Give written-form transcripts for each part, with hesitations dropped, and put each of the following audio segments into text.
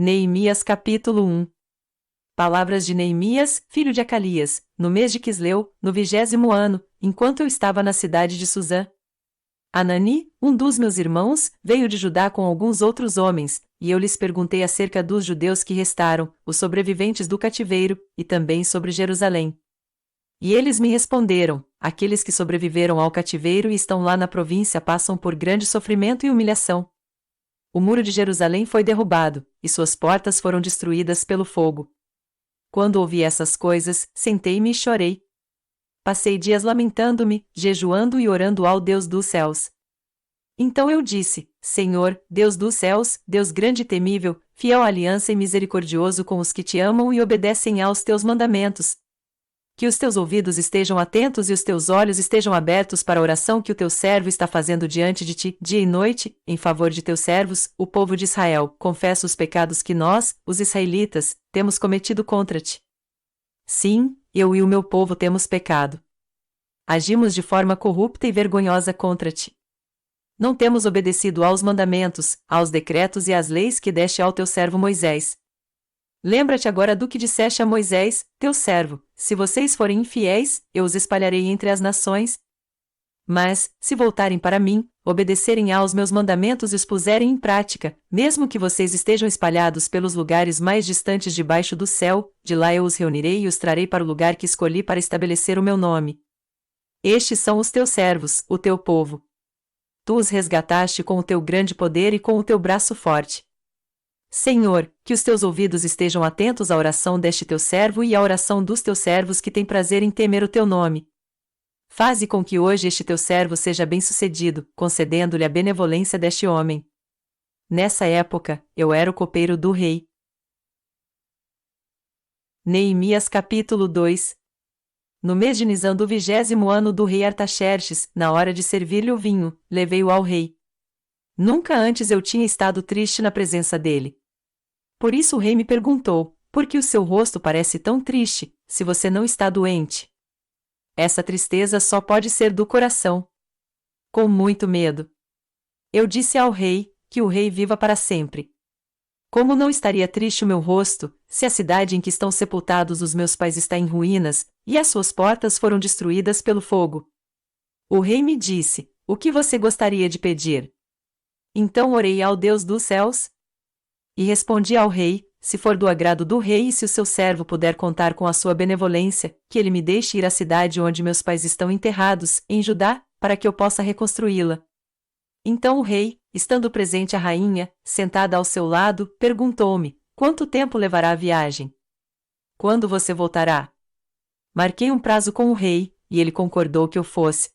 Neemias capítulo 1. Palavras de Neemias, filho de Acalias, no mês de Quisleu, no 20º ano, enquanto eu estava na cidade de Suzã. Anani, um dos meus irmãos, veio de Judá com alguns outros homens, e eu lhes perguntei acerca dos judeus que restaram, os sobreviventes do cativeiro, e também sobre Jerusalém. E eles me responderam: aqueles que sobreviveram ao cativeiro e estão lá na província passam por grande sofrimento e humilhação. O muro de Jerusalém foi derrubado, e suas portas foram destruídas pelo fogo. Quando ouvi essas coisas, sentei-me e chorei. Passei dias lamentando-me, jejuando e orando ao Deus dos céus. Então eu disse: Senhor, Deus dos céus, Deus grande e temível, fiel à aliança e misericordioso com os que te amam e obedecem aos teus mandamentos. Que os teus ouvidos estejam atentos e os teus olhos estejam abertos para a oração que o teu servo está fazendo diante de ti, dia e noite, em favor de teus servos, o povo de Israel. Confessa os pecados que nós, os israelitas, temos cometido contra ti. Sim, eu e o meu povo temos pecado. Agimos de forma corrupta e vergonhosa contra ti. Não temos obedecido aos mandamentos, aos decretos e às leis que deste ao teu servo Moisés. Lembra-te agora do que disseste a Moisés, teu servo: se vocês forem infiéis, eu os espalharei entre as nações. Mas, se voltarem para mim, obedecerem aos meus mandamentos e os puserem em prática, mesmo que vocês estejam espalhados pelos lugares mais distantes debaixo do céu, de lá eu os reunirei e os trarei para o lugar que escolhi para estabelecer o meu nome. Estes são os teus servos, o teu povo. Tu os resgataste com o teu grande poder e com o teu braço forte. Senhor, que os teus ouvidos estejam atentos à oração deste teu servo e à oração dos teus servos que têm prazer em temer o teu nome. Faze com que hoje este teu servo seja bem-sucedido, concedendo-lhe a benevolência deste homem. Nessa época, eu era o copeiro do rei. Neemias capítulo 2. No mês de Nisan do 20º ano do rei Artaxerxes, na hora de servir-lhe o vinho, levei-o ao rei. Nunca antes eu tinha estado triste na presença dele. Por isso o rei me perguntou: por que o seu rosto parece tão triste, se você não está doente? Essa tristeza só pode ser do coração. Com muito medo. Eu disse ao rei: que o rei viva para sempre. Como não estaria triste o meu rosto, se a cidade em que estão sepultados os meus pais está em ruínas, e as suas portas foram destruídas pelo fogo? O rei me disse: o que você gostaria de pedir? Então orei ao Deus dos céus. E respondi ao rei: se for do agrado do rei e se o seu servo puder contar com a sua benevolência, que ele me deixe ir à cidade onde meus pais estão enterrados, em Judá, para que eu possa reconstruí-la. Então o rei, estando presente a rainha, sentada ao seu lado, perguntou-me: quanto tempo levará a viagem? Quando você voltará? Marquei um prazo com o rei, e ele concordou que eu fosse.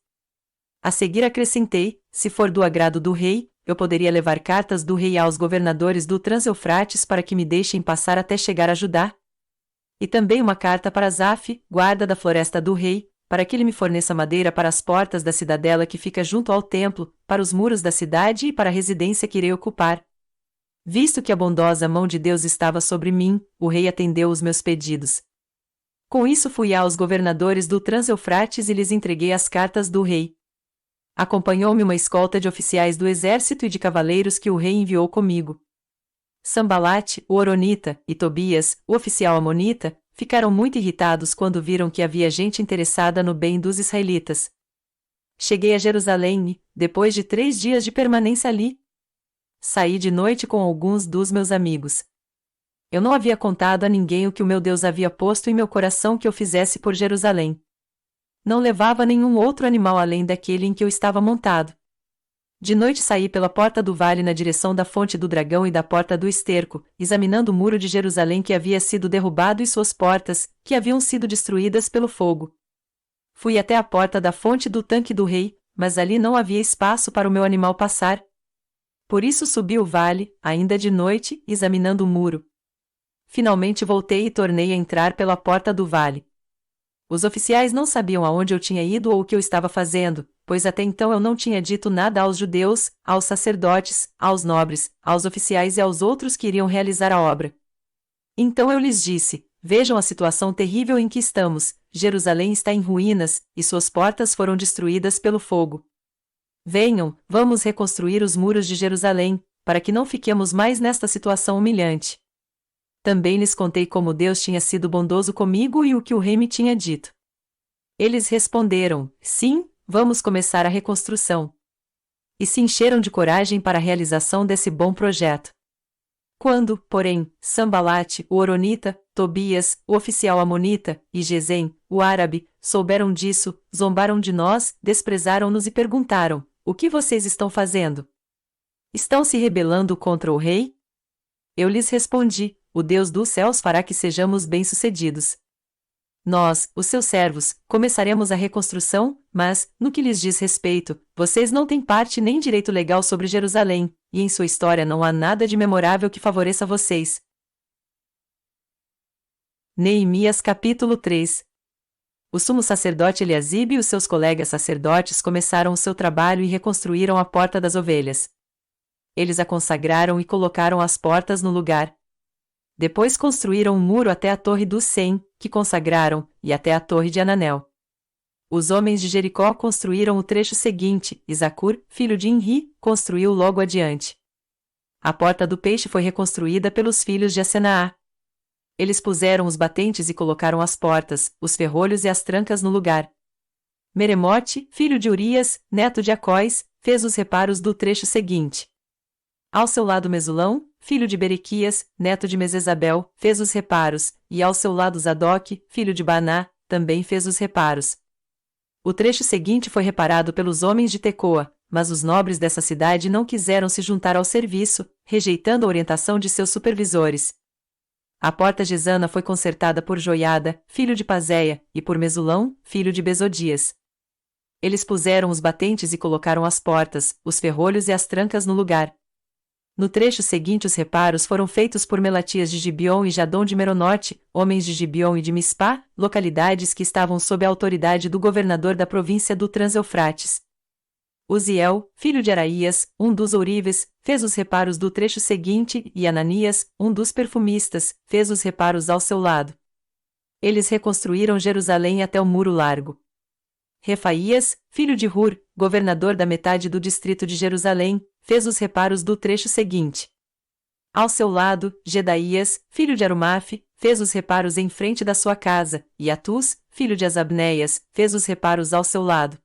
A seguir acrescentei: se for do agrado do rei, eu poderia levar cartas do rei aos governadores do Trans-Eufrates para que me deixem passar até chegar a Judá. E também uma carta para Zaf, guarda da floresta do rei, para que ele me forneça madeira para as portas da cidadela que fica junto ao templo, para os muros da cidade e para a residência que irei ocupar. Visto que a bondosa mão de Deus estava sobre mim, o rei atendeu os meus pedidos. Com isso fui aos governadores do Trans-Eufrates e lhes entreguei as cartas do rei. Acompanhou-me uma escolta de oficiais do exército e de cavaleiros que o rei enviou comigo. Sambalate, o Horonita, e Tobias, o oficial amonita, ficaram muito irritados quando viram que havia gente interessada no bem dos israelitas. Cheguei a Jerusalém e, depois de 3 dias de permanência ali, saí de noite com alguns dos meus amigos. Eu não havia contado a ninguém o que o meu Deus havia posto em meu coração que eu fizesse por Jerusalém. Não levava nenhum outro animal além daquele em que eu estava montado. De noite saí pela porta do vale na direção da fonte do dragão e da porta do esterco, examinando o muro de Jerusalém que havia sido derrubado e suas portas, que haviam sido destruídas pelo fogo. Fui até a porta da fonte do tanque do rei, mas ali não havia espaço para o meu animal passar. Por isso subi o vale, ainda de noite, examinando o muro. Finalmente voltei e tornei a entrar pela porta do vale. Os oficiais não sabiam aonde eu tinha ido ou o que eu estava fazendo, pois até então eu não tinha dito nada aos judeus, aos sacerdotes, aos nobres, aos oficiais e aos outros que iriam realizar a obra. Então eu lhes disse: vejam a situação terrível em que estamos, Jerusalém está em ruínas, e suas portas foram destruídas pelo fogo. Venham, vamos reconstruir os muros de Jerusalém, para que não fiquemos mais nesta situação humilhante. Também lhes contei como Deus tinha sido bondoso comigo e o que o rei me tinha dito. Eles responderam: sim, vamos começar a reconstrução. E se encheram de coragem para a realização desse bom projeto. Quando, porém, Sambalate, o Horonita, Tobias, o oficial amonita, e Gesem, o árabe, souberam disso, zombaram de nós, desprezaram-nos e perguntaram: o que vocês estão fazendo? Estão se rebelando contra o rei? Eu lhes respondi: o Deus dos céus fará que sejamos bem-sucedidos. Nós, os seus servos, começaremos a reconstrução, mas, no que lhes diz respeito, vocês não têm parte nem direito legal sobre Jerusalém, e em sua história não há nada de memorável que favoreça vocês. Neemias capítulo 3. O sumo sacerdote Eliasibe e os seus colegas sacerdotes começaram o seu trabalho e reconstruíram a Porta das Ovelhas. Eles a consagraram e colocaram as portas no lugar. Depois construíram um muro até a Torre dos 100, que consagraram, e até a Torre de Ananel. Os homens de Jericó construíram o trecho seguinte, e Zacur, filho de Inri, construiu logo adiante. A Porta do Peixe foi reconstruída pelos filhos de Asenaá. Eles puseram os batentes e colocaram as portas, os ferrolhos e as trancas no lugar. Meremote, filho de Urias, neto de Acóis, fez os reparos do trecho seguinte. Ao seu lado Mesulão, filho de Berequias, neto de Mesesabel, fez os reparos, e ao seu lado Zadok, filho de Baná, também fez os reparos. O trecho seguinte foi reparado pelos homens de Tecoa, mas os nobres dessa cidade não quiseram se juntar ao serviço, rejeitando a orientação de seus supervisores. A porta gesana foi consertada por Joiada, filho de Pazéia, e por Mesulão, filho de Bezodias. Eles puseram os batentes e colocaram as portas, os ferrolhos e as trancas no lugar. No trecho seguinte os reparos foram feitos por Melatias de Gibeon e Jadom de Meronote, homens de Gibeon e de Mispá, localidades que estavam sob a autoridade do governador da província do Trans-Eufrates. Uziel, filho de Araías, um dos ourives, fez os reparos do trecho seguinte, e Ananias, um dos perfumistas, fez os reparos ao seu lado. Eles reconstruíram Jerusalém até o Muro Largo. Refaías, filho de Hur, governador da metade do distrito de Jerusalém, fez os reparos do trecho seguinte. Ao seu lado, Gedaías, filho de Arumaf, fez os reparos em frente da sua casa, e Atus, filho de Asabneias, fez os reparos ao seu lado.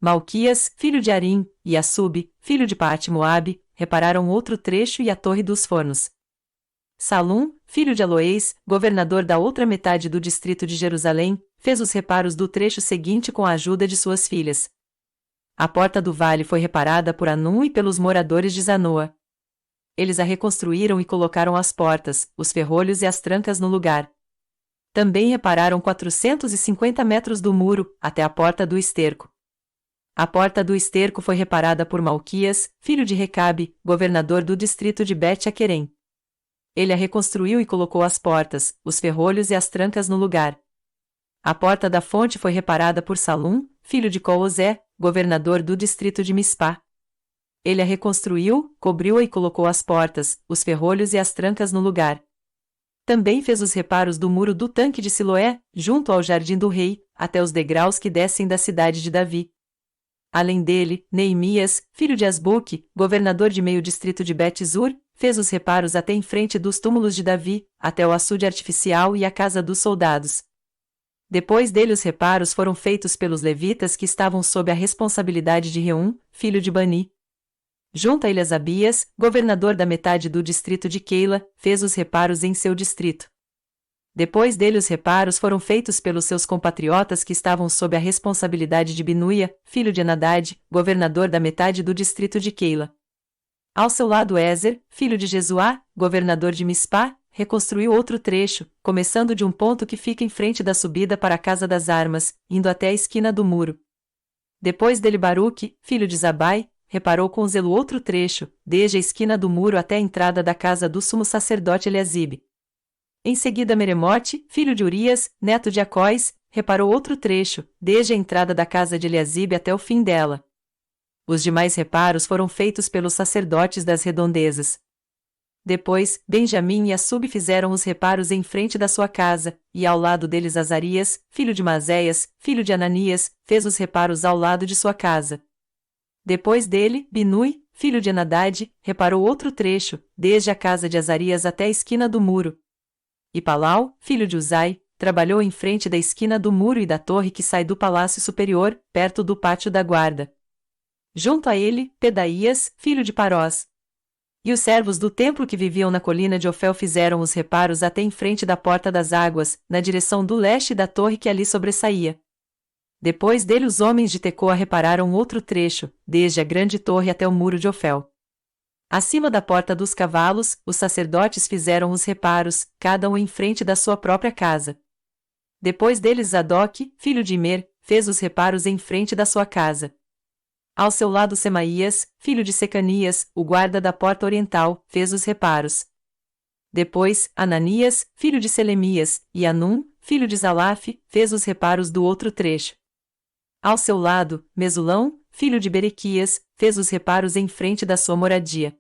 Malquias, filho de Arim, e Assub, filho de Paate-Moabe, repararam outro trecho e a Torre dos Fornos. Salum, filho de Aloés, governador da outra metade do distrito de Jerusalém, fez os reparos do trecho seguinte com a ajuda de suas filhas. A Porta do Vale foi reparada por Anum e pelos moradores de Zanoa. Eles a reconstruíram e colocaram as portas, os ferrolhos e as trancas no lugar. Também repararam 450 metros do muro, até a Porta do Esterco. A Porta do Esterco foi reparada por Malquias, filho de Recabe, governador do distrito de Bet-Aquerem. Ele a reconstruiu e colocou as portas, os ferrolhos e as trancas no lugar. A Porta da Fonte foi reparada por Salum, filho de Coozé, governador do distrito de Mispá. Ele a reconstruiu, cobriu-a e colocou as portas, os ferrolhos e as trancas no lugar. Também fez os reparos do muro do tanque de Siloé, junto ao jardim do rei, até os degraus que descem da cidade de Davi. Além dele, Neemias, filho de Asbuque, governador de meio distrito de Bet-Zur, fez os reparos até em frente dos túmulos de Davi, até o açude artificial e a casa dos soldados. Depois dele os reparos foram feitos pelos levitas que estavam sob a responsabilidade de Reum, filho de Bani. Junto a ele Asabias, governador da metade do distrito de Keila, fez os reparos em seu distrito. Depois dele os reparos foram feitos pelos seus compatriotas que estavam sob a responsabilidade de Binuia, filho de Enadad, governador da metade do distrito de Keila. Ao seu lado Ezer, filho de Jesuá, governador de Mispá, reconstruiu outro trecho, começando de um ponto que fica em frente da subida para a Casa das Armas, indo até a esquina do muro. Depois dele Baruque, filho de Zabai, reparou com zelo outro trecho, desde a esquina do muro até a entrada da casa do sumo sacerdote Eliasibe. Em seguida Meremote, filho de Urias, neto de Acóis, reparou outro trecho, desde a entrada da casa de Eliasibe até o fim dela. Os demais reparos foram feitos pelos sacerdotes das redondezas. Depois, Benjamim e Assub fizeram os reparos em frente da sua casa, e ao lado deles Azarias, filho de Mazéias, filho de Ananias, fez os reparos ao lado de sua casa. Depois dele, Binui, filho de Enadad, reparou outro trecho, desde a casa de Azarias até a esquina do muro. E Palau, filho de Uzai, trabalhou em frente da esquina do muro e da torre que sai do palácio superior, perto do pátio da guarda. Junto a ele, Pedaías, filho de Parós. E os servos do templo que viviam na colina de Ofel fizeram os reparos até em frente da porta das águas, na direção do leste da torre que ali sobressaía. Depois dele os homens de Tecoa repararam outro trecho, desde a grande torre até o muro de Ofel. Acima da porta dos cavalos, os sacerdotes fizeram os reparos, cada um em frente da sua própria casa. Depois deles Zadok, filho de Imer, fez os reparos em frente da sua casa. Ao seu lado Semaías, filho de Secanias, o guarda da porta oriental, fez os reparos. Depois, Ananias, filho de Selemias, e Anum, filho de Zalaf, fez os reparos do outro trecho. Ao seu lado, Mesulão, filho de Berequias, fez os reparos em frente da sua moradia.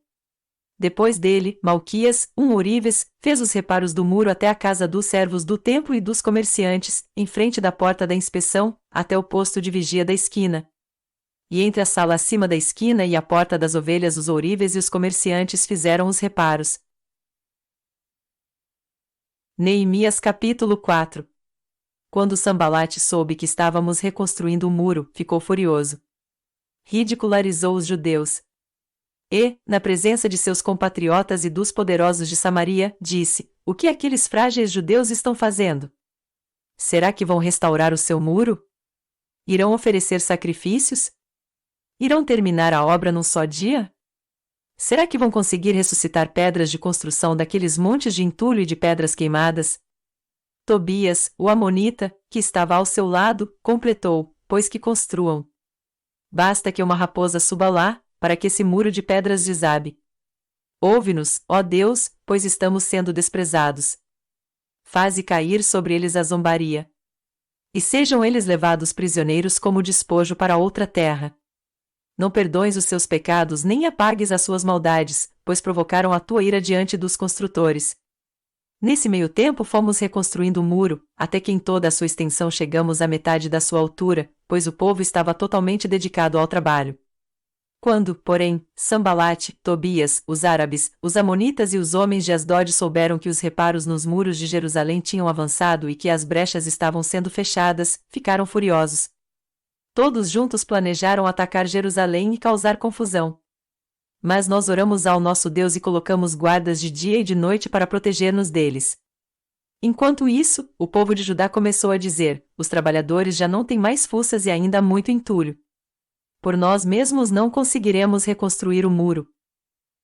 Depois dele, Malquias, um ourives, fez os reparos do muro até a casa dos servos do templo e dos comerciantes, em frente da porta da inspeção, até o posto de vigia da esquina. E entre a sala acima da esquina e a porta das ovelhas os ourives e os comerciantes fizeram os reparos. Neemias capítulo 4. Quando Sambalate soube que estávamos reconstruindo o muro, ficou furioso. Ridicularizou os judeus. E, na presença de seus compatriotas e dos poderosos de Samaria, disse: O que aqueles frágeis judeus estão fazendo? Será que vão restaurar o seu muro? Irão oferecer sacrifícios? Irão terminar a obra num só dia? Será que vão conseguir ressuscitar pedras de construção daqueles montes de entulho e de pedras queimadas? Tobias, o amonita, que estava ao seu lado, completou: Pois que construam. Basta que uma raposa suba lá, para que esse muro de pedras desabe. Ouve-nos, ó Deus, pois estamos sendo desprezados. Faze cair sobre eles a zombaria. E sejam eles levados prisioneiros como despojo para outra terra. Não perdoes os seus pecados nem apagues as suas maldades, pois provocaram a tua ira diante dos construtores. Nesse meio tempo fomos reconstruindo o muro, até que em toda a sua extensão chegamos à metade da sua altura, pois o povo estava totalmente dedicado ao trabalho. Quando, porém, Sambalate, Tobias, os árabes, os amonitas e os homens de Asdod souberam que os reparos nos muros de Jerusalém tinham avançado e que as brechas estavam sendo fechadas, ficaram furiosos. Todos juntos planejaram atacar Jerusalém e causar confusão. Mas nós oramos ao nosso Deus e colocamos guardas de dia e de noite para proteger-nos deles. Enquanto isso, o povo de Judá começou a dizer: Os trabalhadores já não têm mais fuças e ainda há muito entulho. Por nós mesmos não conseguiremos reconstruir o muro.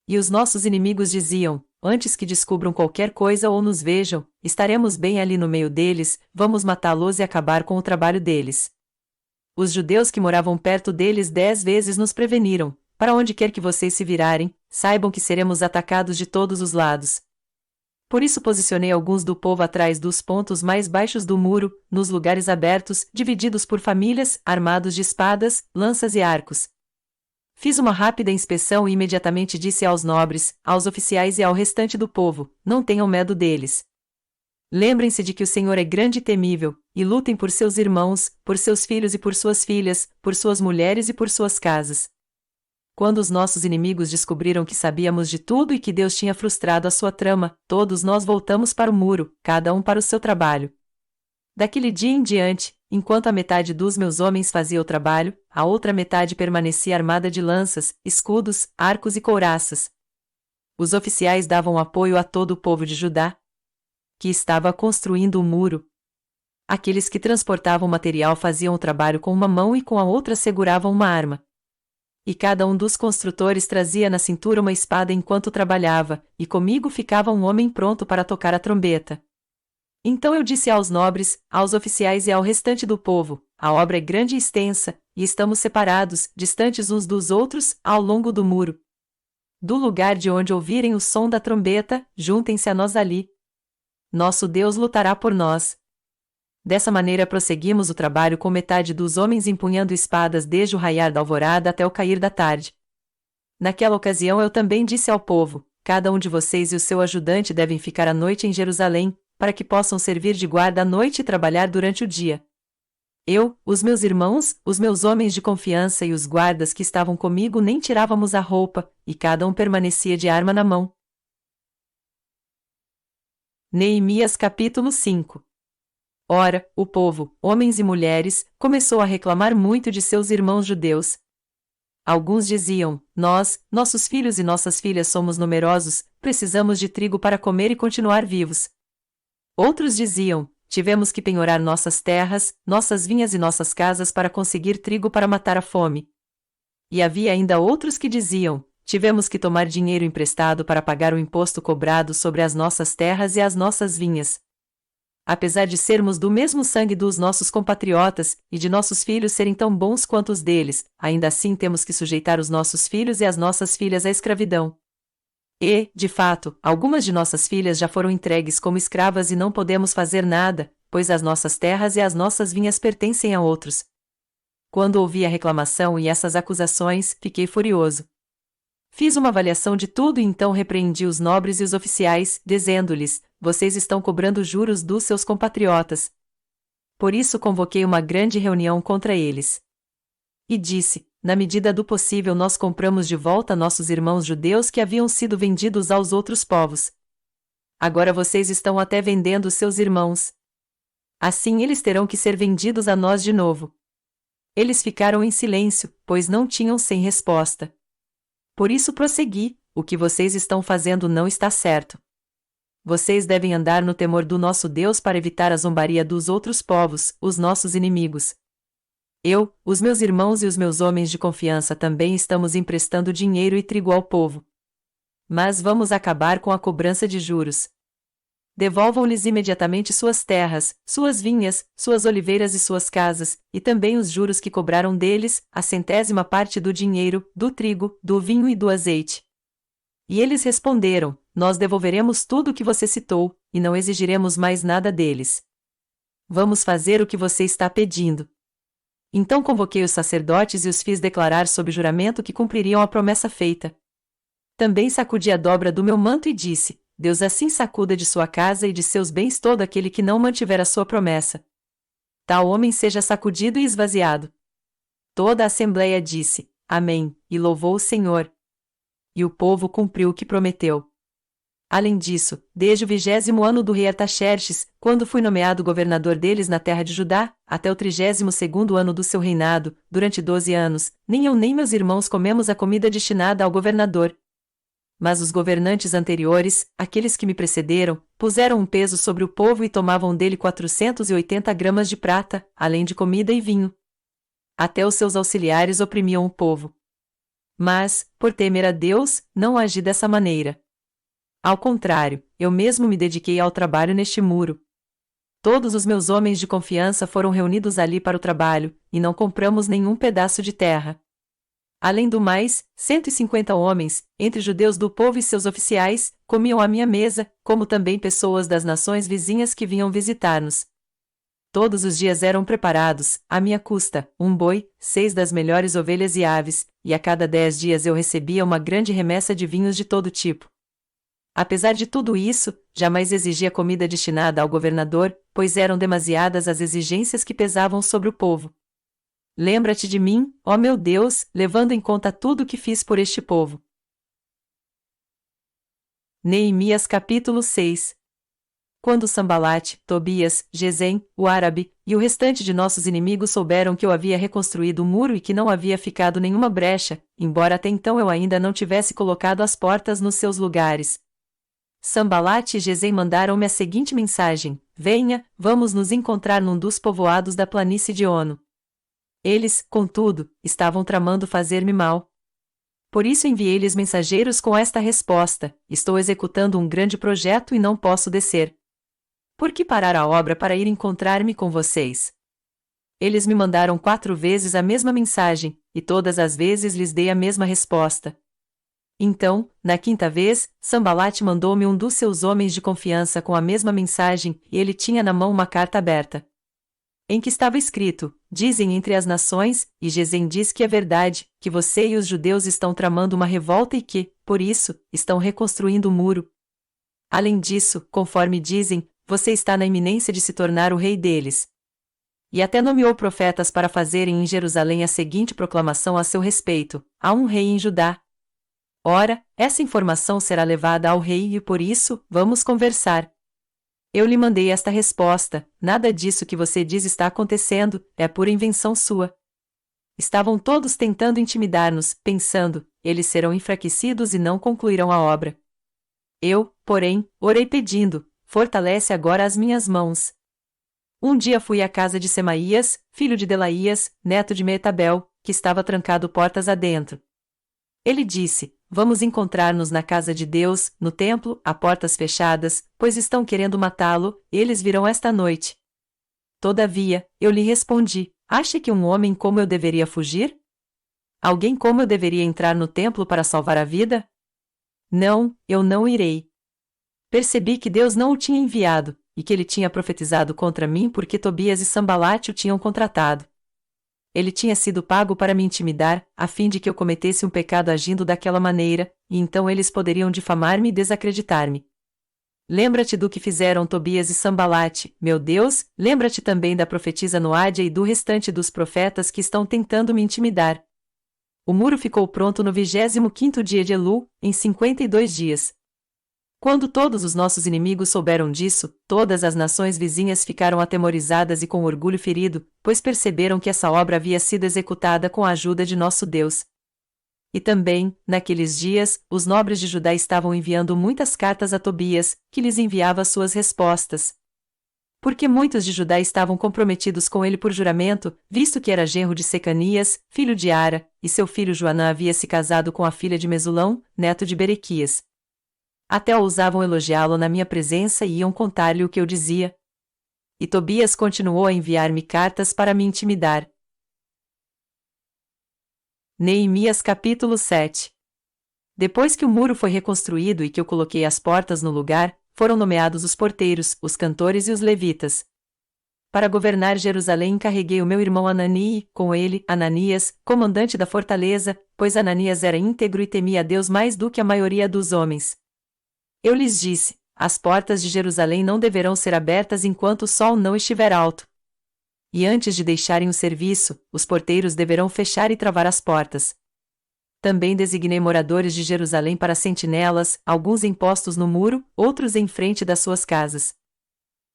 E os nossos inimigos diziam: Antes que descubram qualquer coisa ou nos vejam, estaremos bem ali no meio deles, vamos matá-los e acabar com o trabalho deles. Os judeus que moravam perto deles 10 vezes nos preveniram: Para onde quer que vocês se virarem, saibam que seremos atacados de todos os lados. Por isso posicionei alguns do povo atrás dos pontos mais baixos do muro, nos lugares abertos, divididos por famílias, armados de espadas, lanças e arcos. Fiz uma rápida inspeção e imediatamente disse aos nobres, aos oficiais e ao restante do povo: Não tenham medo deles. Lembrem-se de que o Senhor é grande e temível, e lutem por seus irmãos, por seus filhos e por suas filhas, por suas mulheres e por suas casas. Quando os nossos inimigos descobriram que sabíamos de tudo e que Deus tinha frustrado a sua trama, todos nós voltamos para o muro, cada um para o seu trabalho. Daquele dia em diante, enquanto a metade dos meus homens fazia o trabalho, a outra metade permanecia armada de lanças, escudos, arcos e couraças. Os oficiais davam apoio a todo o povo de Judá, que estava construindo o muro. Aqueles que transportavam material faziam o trabalho com uma mão e com a outra seguravam uma arma. E cada um dos construtores trazia na cintura uma espada enquanto trabalhava, e comigo ficava um homem pronto para tocar a trombeta. Então eu disse aos nobres, aos oficiais e ao restante do povo: A obra é grande e extensa, e estamos separados, distantes uns dos outros, ao longo do muro. Do lugar de onde ouvirem o som da trombeta, juntem-se a nós ali. Nosso Deus lutará por nós. Dessa maneira prosseguimos o trabalho com metade dos homens empunhando espadas desde o raiar da alvorada até o cair da tarde. Naquela ocasião eu também disse ao povo: Cada um de vocês e o seu ajudante devem ficar à noite em Jerusalém, para que possam servir de guarda à noite e trabalhar durante o dia. Eu, os meus irmãos, os meus homens de confiança e os guardas que estavam comigo nem tirávamos a roupa, e cada um permanecia de arma na mão. Neemias capítulo 5. Ora, o povo, homens e mulheres, começou a reclamar muito de seus irmãos judeus. Alguns diziam: nossos filhos e nossas filhas somos numerosos, precisamos de trigo para comer e continuar vivos. Outros diziam: tivemos que penhorar nossas terras, nossas vinhas e nossas casas para conseguir trigo para matar a fome. E havia ainda outros que diziam: tivemos que tomar dinheiro emprestado para pagar o imposto cobrado sobre as nossas terras e as nossas vinhas. Apesar de sermos do mesmo sangue dos nossos compatriotas, e de nossos filhos serem tão bons quanto os deles, ainda assim temos que sujeitar os nossos filhos e as nossas filhas à escravidão. E, de fato, algumas de nossas filhas já foram entregues como escravas e não podemos fazer nada, pois as nossas terras e as nossas vinhas pertencem a outros. Quando ouvi a reclamação e essas acusações, fiquei furioso. Fiz uma avaliação de tudo e então repreendi os nobres e os oficiais, dizendo-lhes: vocês estão cobrando juros dos seus compatriotas. Por isso convoquei uma grande reunião contra eles. E disse: na medida do possível nós compramos de volta nossos irmãos judeus que haviam sido vendidos aos outros povos. Agora vocês estão até vendendo seus irmãos. Assim eles terão que ser vendidos a nós de novo. Eles ficaram em silêncio, pois não tinham sem resposta. Por isso prossegui: o que vocês estão fazendo não está certo. Vocês devem andar no temor do nosso Deus para evitar a zombaria dos outros povos, os nossos inimigos. Eu, os meus irmãos e os meus homens de confiança também estamos emprestando dinheiro e trigo ao povo. Mas vamos acabar com a cobrança de juros. Devolvam-lhes imediatamente suas terras, suas vinhas, suas oliveiras e suas casas, e também os juros que cobraram deles, a 100ª parte do dinheiro, do trigo, do vinho e do azeite. E eles responderam: nós devolveremos tudo o que você citou, e não exigiremos mais nada deles. Vamos fazer o que você está pedindo. Então convoquei os sacerdotes e os fiz declarar sob juramento que cumpririam a promessa feita. Também sacudi a dobra do meu manto e disse: Deus assim sacuda de sua casa e de seus bens todo aquele que não mantiver a sua promessa. Tal homem seja sacudido e esvaziado. Toda a assembleia disse: Amém, e louvou o Senhor. E o povo cumpriu o que prometeu. Além disso, desde o 20º ano do rei Artaxerxes, quando fui nomeado governador deles na terra de Judá, até o 32º ano do seu reinado, durante 12 anos, nem eu nem meus irmãos comemos a comida destinada ao governador. Mas os governantes anteriores, aqueles que me precederam, puseram um peso sobre o povo e tomavam dele 480 gramas de prata, além de comida e vinho. Até os seus auxiliares oprimiam o povo. Mas, por temer a Deus, não agi dessa maneira. Ao contrário, eu mesmo me dediquei ao trabalho neste muro. Todos os meus homens de confiança foram reunidos ali para o trabalho, e não compramos nenhum pedaço de terra. Além do mais, 150 homens, entre judeus do povo e seus oficiais, comiam à minha mesa, como também pessoas das nações vizinhas que vinham visitar-nos. Todos os dias eram preparados, à minha custa, um boi, 6 das melhores ovelhas e aves, e a cada 10 dias eu recebia uma grande remessa de vinhos de todo tipo. Apesar de tudo isso, jamais exigia comida destinada ao governador, pois eram demasiadas as exigências que pesavam sobre o povo. Lembra-te de mim, ó meu Deus, levando em conta tudo o que fiz por este povo. Neemias capítulo 6. Quando Sambalate, Tobias, Gesem, o árabe, e o restante de nossos inimigos souberam que eu havia reconstruído o muro e que não havia ficado nenhuma brecha, embora até então eu ainda não tivesse colocado as portas nos seus lugares, Sambalate e Gesem mandaram-me a seguinte mensagem: venha, vamos nos encontrar num dos povoados da planície de Ono. Eles, contudo, estavam tramando fazer-me mal. Por isso enviei-lhes mensageiros com esta resposta: estou executando um grande projeto e não posso descer. Por que parar a obra para ir encontrar-me com vocês? Eles me mandaram 4 vezes a mesma mensagem, e todas as vezes lhes dei a mesma resposta. Então, na 5ª vez, Sambalate mandou-me um dos seus homens de confiança com a mesma mensagem, e ele tinha na mão uma carta aberta, em que estava escrito: dizem entre as nações, e Gesem diz que é verdade, que você e os judeus estão tramando uma revolta e que, por isso, estão reconstruindo o muro. Além disso, conforme dizem, você está na iminência de se tornar o rei deles. E até nomeou profetas para fazerem em Jerusalém a seguinte proclamação a seu respeito: há um rei em Judá. Ora, essa informação será levada ao rei e por isso, vamos conversar. Eu lhe mandei esta resposta: nada disso que você diz está acontecendo, é pura invenção sua. Estavam todos tentando intimidar-nos, pensando, eles serão enfraquecidos e não concluirão a obra. Eu, porém, orei pedindo, fortalece agora as minhas mãos. Um dia fui à casa de Semaías, filho de Delaías, neto de Meetabel, que estava trancado portas adentro. Ele disse: vamos encontrar-nos na casa de Deus, no templo, a portas fechadas, pois estão querendo matá-lo, eles virão esta noite. Todavia, eu lhe respondi: acha que um homem como eu deveria fugir? Alguém como eu deveria entrar no templo para salvar a vida? Não, eu não irei. Percebi que Deus não o tinha enviado, e que ele tinha profetizado contra mim porque Tobias e Sambalate o tinham contratado. Ele tinha sido pago para me intimidar, a fim de que eu cometesse um pecado agindo daquela maneira, e então eles poderiam difamar-me e desacreditar-me. Lembra-te do que fizeram Tobias e Sambalate, meu Deus, lembra-te também da profetisa Noádia e do restante dos profetas que estão tentando me intimidar. O muro ficou pronto no 25º dia de Elul, em 52 dias. Quando todos os nossos inimigos souberam disso, todas as nações vizinhas ficaram atemorizadas e com orgulho ferido, pois perceberam que essa obra havia sido executada com a ajuda de nosso Deus. E também, naqueles dias, os nobres de Judá estavam enviando muitas cartas a Tobias, que lhes enviava suas respostas. Porque muitos de Judá estavam comprometidos com ele por juramento, visto que era genro de Secanias, filho de Ara, e seu filho Joanã havia se casado com a filha de Mesulão, neto de Berequias. Até ousavam elogiá-lo na minha presença e iam contar-lhe o que eu dizia. E Tobias continuou a enviar-me cartas para me intimidar. Neemias capítulo 7. Depois que o muro foi reconstruído e que eu coloquei as portas no lugar, foram nomeados os porteiros, os cantores e os levitas. Para governar Jerusalém encarreguei o meu irmão Anani e, com ele, Ananias, comandante da fortaleza, pois Ananias era íntegro e temia a Deus mais do que a maioria dos homens. Eu lhes disse: as portas de Jerusalém não deverão ser abertas enquanto o sol não estiver alto. E antes de deixarem o serviço, os porteiros deverão fechar e travar as portas. Também designei moradores de Jerusalém para sentinelas, alguns em postos no muro, outros em frente das suas casas.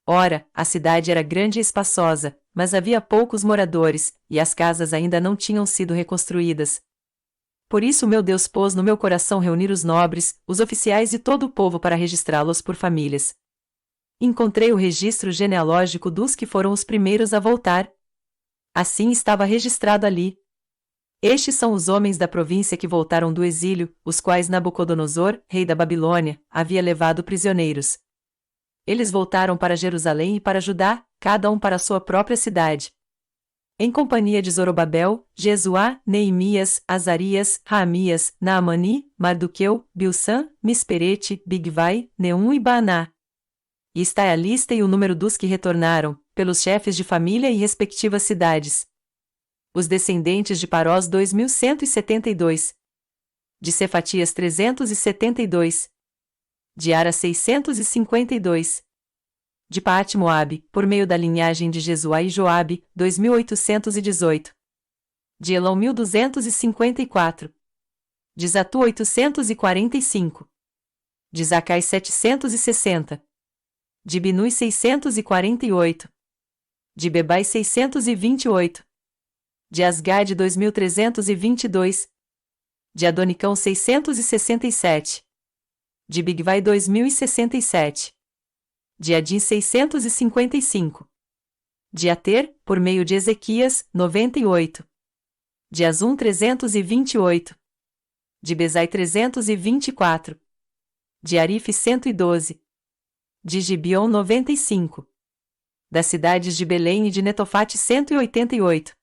Ora, a cidade era grande e espaçosa, mas havia poucos moradores, e as casas ainda não tinham sido reconstruídas. Por isso meu Deus pôs no meu coração reunir os nobres, os oficiais e todo o povo para registrá-los por famílias. Encontrei o registro genealógico dos que foram os primeiros a voltar. Assim estava registrado ali. Estes são os homens da província que voltaram do exílio, os quais Nabucodonosor, rei da Babilônia, havia levado prisioneiros. Eles voltaram para Jerusalém e para Judá, cada um para sua própria cidade. Em companhia de Zorobabel, Jesuá, Neemias, Azarias, Raamias, Naamani, Mardoqueu, Bilsã, Misperete, Bigvai, Neum e Baaná. E está a lista e o número dos que retornaram, pelos chefes de família e respectivas cidades. Os descendentes de Parós 2172. De Cefatias 372. De Ara 652. De Paate-Moabe, por meio da linhagem de Jesuá e Joabe, 2818. De Elão 1254. De Zatu 845. De Zacai 760. De Binui 648. De Bebai 628. De Asgade 2322. De Adonicão 667. De Bigvai 2067. De Adim 655. De Ater, por meio de Ezequias, 98. De Azum 328. De Bezai 324. De Arife 112. De Gibeon 95. Das cidades de Belém e de Netofate 188.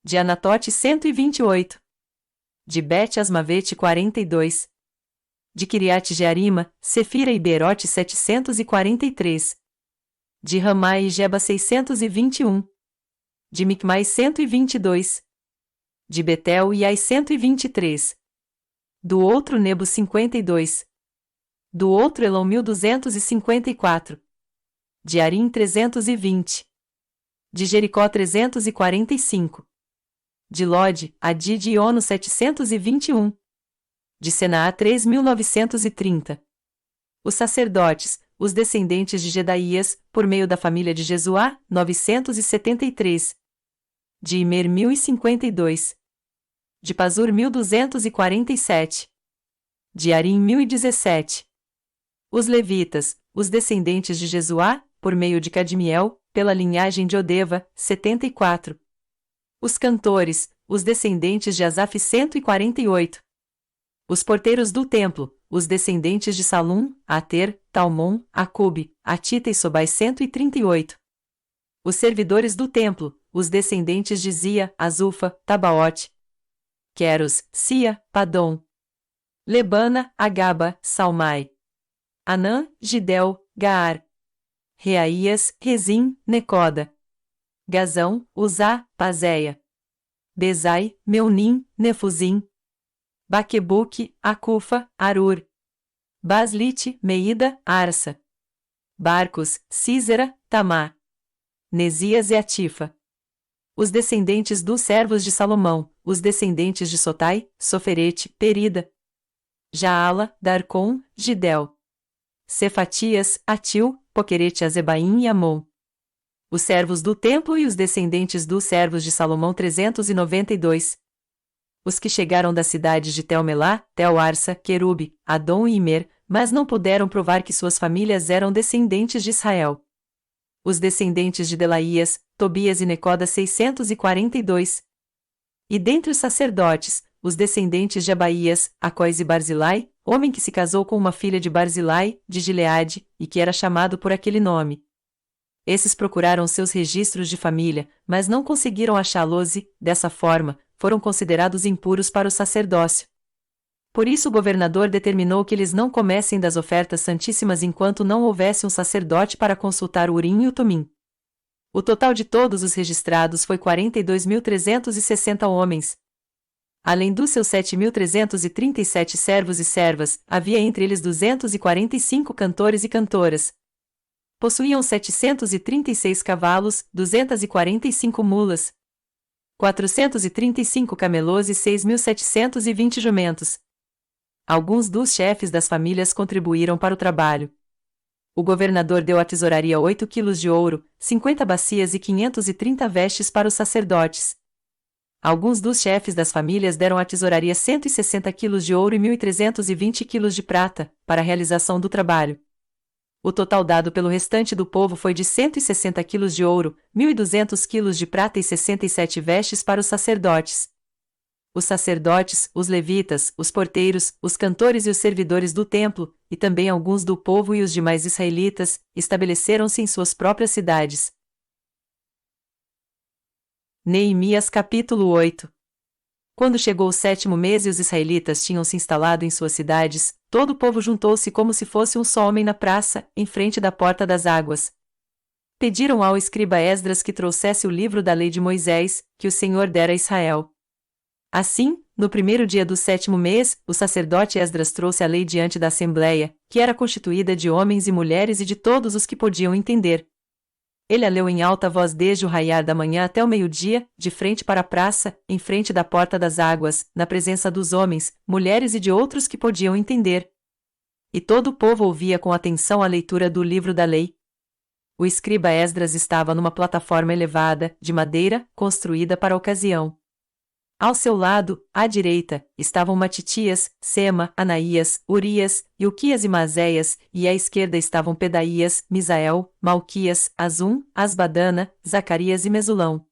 De Anatote 128. De Bet-Asmavete 42. De Kiriat-Jearima, Sefira e Beerote 743. De Ramá e Geba 621. De Micmais 122. De Betel e Ai 123. Do outro Nebo 52. Do outro Elão 1254. De Arim 320. De Jericó 345. De Lode, Adide e Ono 721. De Senaá 3.930. Os sacerdotes, os descendentes de Jedaías, por meio da família de Jesuá, 973. De Imer 1052. De Pazur 1247. De Arim 1017. Os levitas, os descendentes de Jesuá, por meio de Cadmiel, pela linhagem de Odeva, 74. Os cantores, os descendentes de Asaf, 148. Os porteiros do templo, os descendentes de Salum, Ater, Talmon, Acube, Atita e Sobai, 138. Os servidores do templo, os descendentes de Zia, Azufa, Tabaote, Queros, Sia, Padom, Lebana, Agaba, Salmai, Anã, Gidel, Gaar, Reaías, Rezim, Necoda, Gazão, Uzá, Pazéia, Bezai, Meunim, Nefuzim, Baquebuque, Acufa, Arur, Baslite, Meida, Arsa, Barcos, Císera, Tamá, Nesias e Atifa. Os descendentes dos servos de Salomão, os descendentes de Sotai, Soferete, Perida, Jaala, Darcon, Gidel, Cefatias, Atil, Poquerete, Azebaim e Amon. Os servos do templo e os descendentes dos servos de Salomão, 392. Os que chegaram das cidades de Tel-Melá, Tel-Arsa, Querube, Adom e Imer, mas não puderam provar que suas famílias eram descendentes de Israel. Os descendentes de Delaías, Tobias e Necoda, 642. E dentre os sacerdotes, os descendentes de Abaías, Acóis e Barzilai, homem que se casou com uma filha de Barzilai, de Gileade, e que era chamado por aquele nome. Esses procuraram seus registros de família, mas não conseguiram achá-los e, dessa forma, foram considerados impuros para o sacerdócio. Por isso o governador determinou que eles não comessem das ofertas santíssimas enquanto não houvesse um sacerdote para consultar o Urim e o Tumim. O total de todos os registrados foi 42.360 homens. Além dos seus 7.337 servos e servas, havia entre eles 245 cantores e cantoras. Possuíam 736 cavalos, 245 mulas, 435 camelôs e 6.720 jumentos. Alguns dos chefes das famílias contribuíram para o trabalho. O governador deu à tesouraria 8 quilos de ouro, 50 bacias e 530 vestes para os sacerdotes. Alguns dos chefes das famílias deram à tesouraria 160 quilos de ouro e 1.320 quilos de prata, para a realização do trabalho. O total dado pelo restante do povo foi de 160 quilos de ouro, 1.200 quilos de prata e 67 vestes para os sacerdotes. Os sacerdotes, os levitas, os porteiros, os cantores e os servidores do templo, e também alguns do povo e os demais israelitas, estabeleceram-se em suas próprias cidades. Neemias capítulo 8. Quando chegou o 7º mês e os israelitas tinham se instalado em suas cidades, todo o povo juntou-se como se fosse um só homem na praça, em frente da porta das águas. Pediram ao escriba Esdras que trouxesse o livro da lei de Moisés, que o Senhor dera a Israel. Assim, no primeiro dia do 7º mês, o sacerdote Esdras trouxe a lei diante da assembleia, que era constituída de homens e mulheres e de todos os que podiam entender. Ele a leu em alta voz desde o raiar da manhã até o meio-dia, de frente para a praça, em frente da porta das águas, na presença dos homens, mulheres e de outros que podiam entender. E todo o povo ouvia com atenção a leitura do livro da lei. O escriba Esdras estava numa plataforma elevada, de madeira, construída para a ocasião. Ao seu lado, à direita, estavam Matitias, Sema, Anaías, Urias, Ilquias e Mazéias, e à esquerda estavam Pedaías, Misael, Malquias, Azum, Asbadana, Zacarias e Mesulão.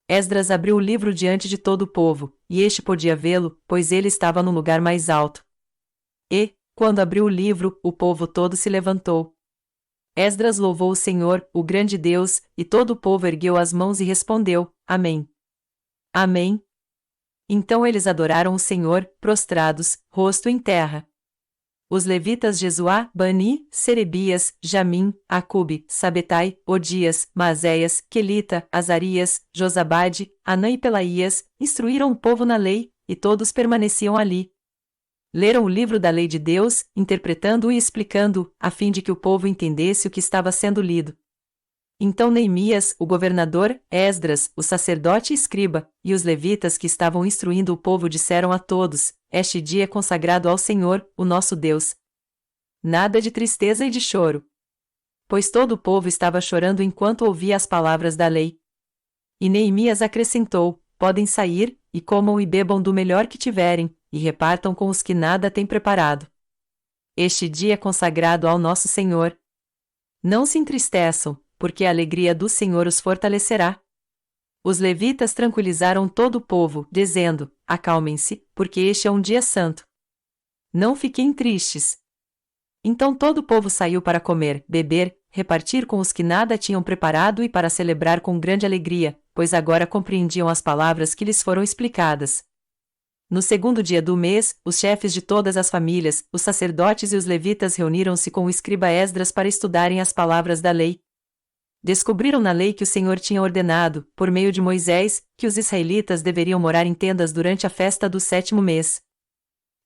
Esdras abriu o livro diante de todo o povo, e este podia vê-lo, pois ele estava no lugar mais alto. E, quando abriu o livro, o povo todo se levantou. Esdras louvou o Senhor, o grande Deus, e todo o povo ergueu as mãos e respondeu: Amém. Amém. Então eles adoraram o Senhor, prostrados, rosto em terra. Os levitas Jesuá, Bani, Serebias, Jamim, Acube, Sabetai, Odias, Mazéias, Quelita, Azarias, Josabade, Anã e Pelaías, instruíram o povo na lei, e todos permaneciam ali. Leram o livro da lei de Deus, interpretando-o e explicando-o, a fim de que o povo entendesse o que estava sendo lido. Então Neemias, o governador, Esdras, o sacerdote e escriba, e os levitas que estavam instruindo o povo disseram a todos: Este dia é consagrado ao Senhor, o nosso Deus. nada de tristeza e de choro. Pois todo o povo estava chorando enquanto ouvia as palavras da lei. E Neemias acrescentou: podem sair, e comam e bebam do melhor que tiverem, e repartam com os que nada têm preparado. Este dia é consagrado ao nosso Senhor. Não se entristeçam, porque a alegria do Senhor os fortalecerá. Os levitas tranquilizaram todo o povo, dizendo: acalmem-se, porque este é um dia santo. Não fiquem tristes. Então todo o povo saiu para comer, beber, repartir com os que nada tinham preparado e para celebrar com grande alegria, pois agora compreendiam as palavras que lhes foram explicadas. No segundo dia do mês, os chefes de todas as famílias, os sacerdotes e os levitas reuniram-se com o escriba Esdras para estudarem as palavras da lei. Descobriram na lei que o Senhor tinha ordenado, por meio de Moisés, que os israelitas deveriam morar em tendas durante a festa do 7º mês.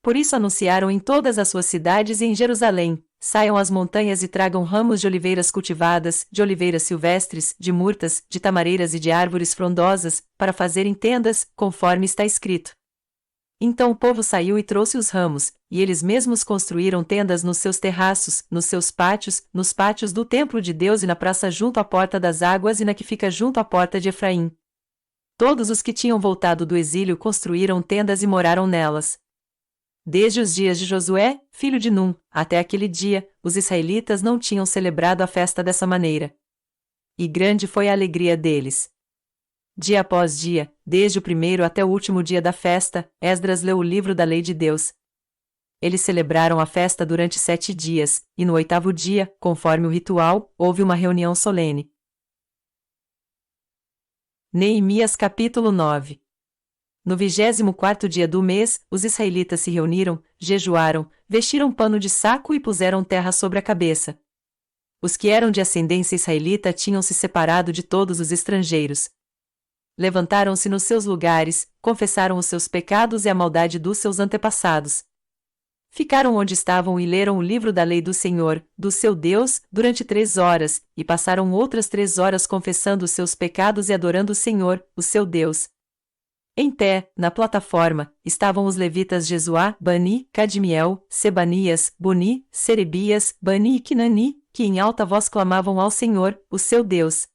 Por isso anunciaram em todas as suas cidades e em Jerusalém: saiam às montanhas e tragam ramos de oliveiras cultivadas, de oliveiras silvestres, de murtas, de tamareiras e de árvores frondosas, para fazerem tendas, conforme está escrito. Então o povo saiu e trouxe os ramos, e eles mesmos construíram tendas nos seus terraços, nos seus pátios, nos pátios do templo de Deus e na praça junto à porta das águas e na que fica junto à porta de Efraim. Todos os que tinham voltado do exílio construíram tendas e moraram nelas. Desde os dias de Josué, filho de Num, até aquele dia, os israelitas não tinham celebrado a festa dessa maneira. E grande foi a alegria deles. Dia após dia, desde o primeiro até o último dia da festa, Esdras leu o livro da lei de Deus. Eles celebraram a festa durante 7 dias, e no 8º dia, conforme o ritual, houve uma reunião solene. Neemias capítulo 9. No 24º dia do mês, os israelitas se reuniram, jejuaram, vestiram pano de saco e puseram terra sobre a cabeça. Os que eram de ascendência israelita tinham se separado de todos os estrangeiros. Levantaram-se nos seus lugares, confessaram os seus pecados e a maldade dos seus antepassados. Ficaram onde estavam e leram o livro da lei do Senhor, do seu Deus, durante 3 horas, e passaram outras 3 horas confessando os seus pecados e adorando o Senhor, o seu Deus. Em pé, na plataforma, estavam os levitas Jesuá, Bani, Cadmiel, Sebanias, Buni, Serebias, Bani e Quinani, que em alta voz clamavam ao Senhor, o seu Deus.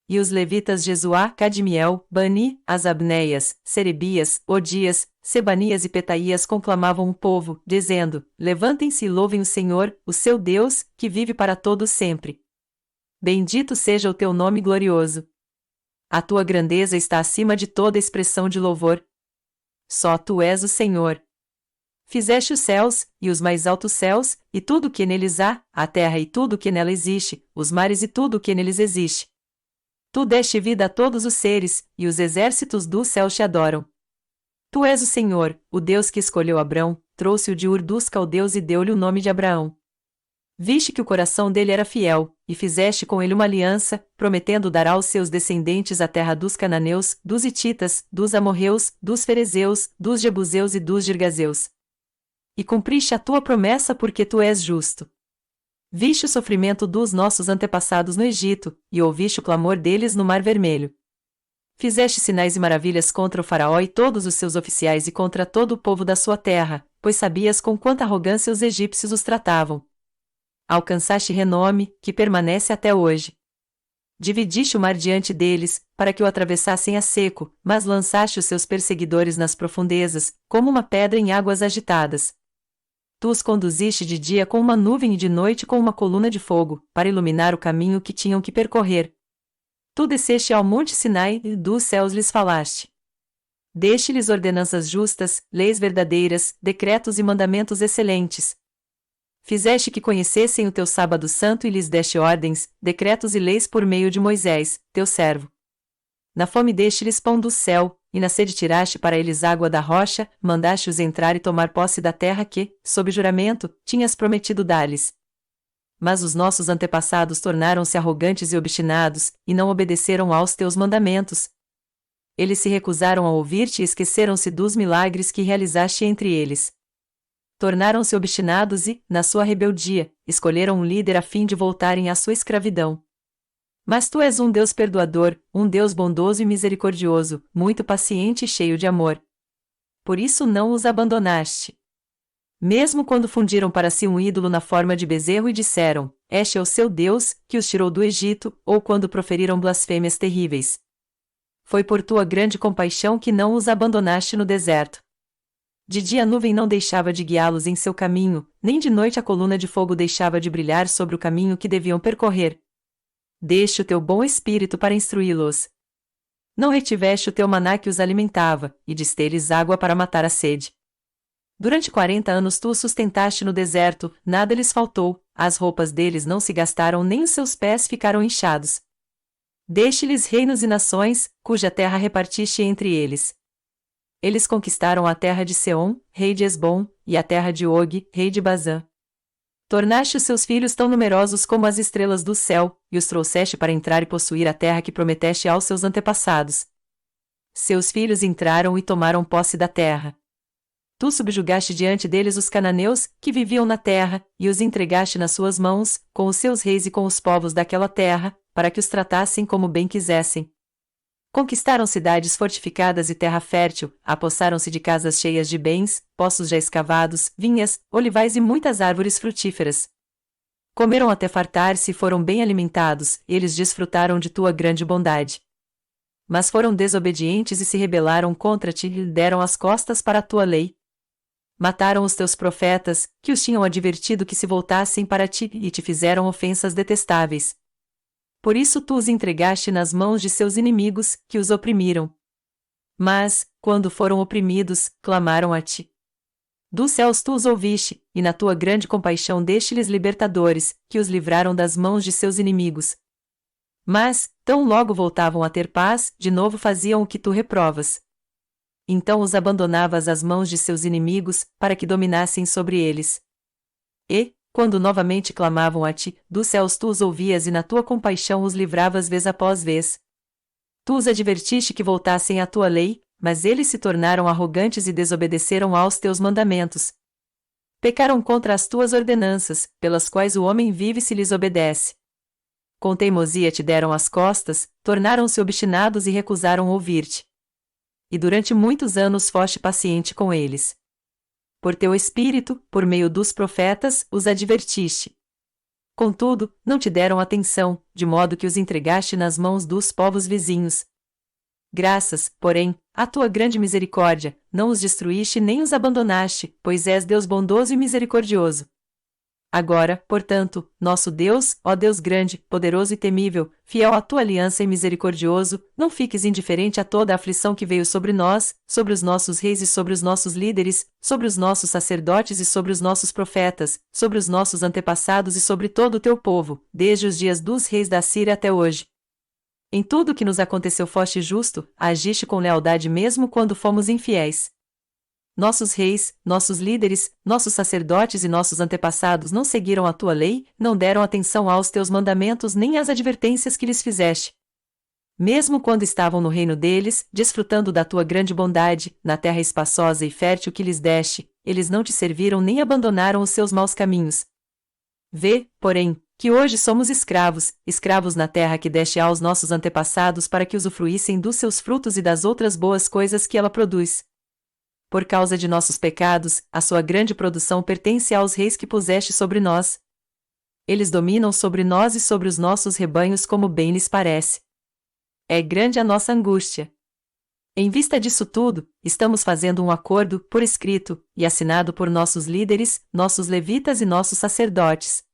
E os levitas Jesuá, Cadmiel, Bani, Asabneias, Serebias, Odias, Sebanias e Petaías conclamavam o povo, dizendo: levantem-se e louvem o Senhor, o seu Deus, que vive para todo sempre. Bendito seja o teu nome glorioso. A tua grandeza está acima de toda expressão de louvor. Só tu és o Senhor. Fizeste os céus, e os mais altos céus, e tudo o que neles há, a terra e tudo o que nela existe, os mares e tudo o que neles existe. Tu deste vida a todos os seres, e os exércitos do céu te adoram. Tu és o Senhor, o Deus que escolheu Abrão, trouxe-o de Ur dos Caldeus e deu-lhe o nome de Abraão. Viste que o coração dele era fiel, e fizeste com ele uma aliança, prometendo dar aos seus descendentes a terra dos cananeus, dos hititas, dos amorreus, dos ferezeus, dos jebuseus e dos girgazeus. E cumpriste a tua promessa porque tu és justo. Viste o sofrimento dos nossos antepassados no Egito, e ouviste o clamor deles no Mar Vermelho. Fizeste sinais e maravilhas contra o faraó e todos os seus oficiais e contra todo o povo da sua terra, pois sabias com quanta arrogância os egípcios os tratavam. Alcançaste renome, que permanece até hoje. Dividiste o mar diante deles, para que o atravessassem a seco, mas lançaste os seus perseguidores nas profundezas, como uma pedra em águas agitadas. Tu os conduziste de dia com uma nuvem e de noite com uma coluna de fogo, para iluminar o caminho que tinham que percorrer. Tu desceste ao monte Sinai e dos céus lhes falaste. Deste-lhes ordenanças justas, leis verdadeiras, decretos e mandamentos excelentes. Fizeste que conhecessem o teu sábado santo e lhes deste ordens, decretos e leis por meio de Moisés, teu servo. Na fome deste-lhes pão do céu, e na sede tiraste para eles água da rocha, mandaste-os entrar e tomar posse da terra que, sob juramento, tinhas prometido dar-lhes. Mas os nossos antepassados tornaram-se arrogantes e obstinados, e não obedeceram aos teus mandamentos. Eles se recusaram a ouvir-te e esqueceram-se dos milagres que realizaste entre eles. Tornaram-se obstinados e, na sua rebeldia, escolheram um líder a fim de voltarem à sua escravidão. Mas tu és um Deus perdoador, um Deus bondoso e misericordioso, muito paciente e cheio de amor. Por isso não os abandonaste. Mesmo quando fundiram para si um ídolo na forma de bezerro e disseram, este é o seu Deus, que os tirou do Egito, ou quando proferiram blasfêmias terríveis. Foi por tua grande compaixão que não os abandonaste no deserto. De dia a nuvem não deixava de guiá-los em seu caminho, nem de noite a coluna de fogo deixava de brilhar sobre o caminho que deviam percorrer. Deste o teu bom espírito para instruí-los. Não retiveste o teu maná que os alimentava, e diste-lhes água para matar a sede. Durante 40 anos tu os sustentaste no deserto, nada lhes faltou, as roupas deles não se gastaram nem os seus pés ficaram inchados. Deste-lhes reinos e nações, cuja terra repartiste entre eles. Eles conquistaram a terra de Seom, rei de Esbom, e a terra de Og, rei de Bazã. Tornaste os seus filhos tão numerosos como as estrelas do céu, e os trouxeste para entrar e possuir a terra que prometeste aos seus antepassados. Seus filhos entraram e tomaram posse da terra. Tu subjugaste diante deles os cananeus, que viviam na terra, e os entregaste nas suas mãos, com os seus reis e com os povos daquela terra, para que os tratassem como bem quisessem. Conquistaram cidades fortificadas e terra fértil, apossaram-se de casas cheias de bens, poços já escavados, vinhas, olivais e muitas árvores frutíferas. Comeram até fartar-se e foram bem alimentados, eles desfrutaram de tua grande bondade. Mas foram desobedientes e se rebelaram contra ti e deram as costas para a tua lei. Mataram os teus profetas, que os tinham advertido que se voltassem para ti, e te fizeram ofensas detestáveis. Por isso tu os entregaste nas mãos de seus inimigos, que os oprimiram. Mas, quando foram oprimidos, clamaram a ti. Dos céus tu os ouviste, e na tua grande compaixão deste-lhes libertadores, que os livraram das mãos de seus inimigos. Mas, tão logo voltavam a ter paz, de novo faziam o que tu reprovas. Então os abandonavas às mãos de seus inimigos, para que dominassem sobre eles. E, quando novamente clamavam a ti, dos céus tu os ouvias e na tua compaixão os livravas vez após vez. Tu os advertiste que voltassem à tua lei, mas eles se tornaram arrogantes e desobedeceram aos teus mandamentos. Pecaram contra as tuas ordenanças, pelas quais o homem vive se lhes obedece. Com teimosia te deram as costas, tornaram-se obstinados e recusaram ouvir-te. E durante muitos anos foste paciente com eles. Por teu espírito, por meio dos profetas, os advertiste. Contudo, não te deram atenção, de modo que os entregaste nas mãos dos povos vizinhos. Graças, porém, à tua grande misericórdia, não os destruíste nem os abandonaste, pois és Deus bondoso e misericordioso. Agora, portanto, nosso Deus, ó Deus grande, poderoso e temível, fiel à tua aliança e misericordioso, não fiques indiferente a toda a aflição que veio sobre nós, sobre os nossos reis e sobre os nossos líderes, sobre os nossos sacerdotes e sobre os nossos profetas, sobre os nossos antepassados e sobre todo o teu povo, desde os dias dos reis da Síria até hoje. Em tudo o que nos aconteceu foste justo, agiste com lealdade mesmo quando fomos infiéis. Nossos reis, nossos líderes, nossos sacerdotes e nossos antepassados não seguiram a tua lei, não deram atenção aos teus mandamentos nem às advertências que lhes fizeste. Mesmo quando estavam no reino deles, desfrutando da tua grande bondade, na terra espaçosa e fértil que lhes deste, eles não te serviram nem abandonaram os seus maus caminhos. Vê, porém, que hoje somos escravos, escravos na terra que deste aos nossos antepassados para que usufruíssem dos seus frutos e das outras boas coisas que ela produz. Por causa de nossos pecados, a sua grande produção pertence aos reis que puseste sobre nós. Eles dominam sobre nós e sobre os nossos rebanhos como bem lhes parece. É grande a nossa angústia. Em vista disso tudo, estamos fazendo um acordo, por escrito, e assinado por nossos líderes, nossos levitas e nossos sacerdotes.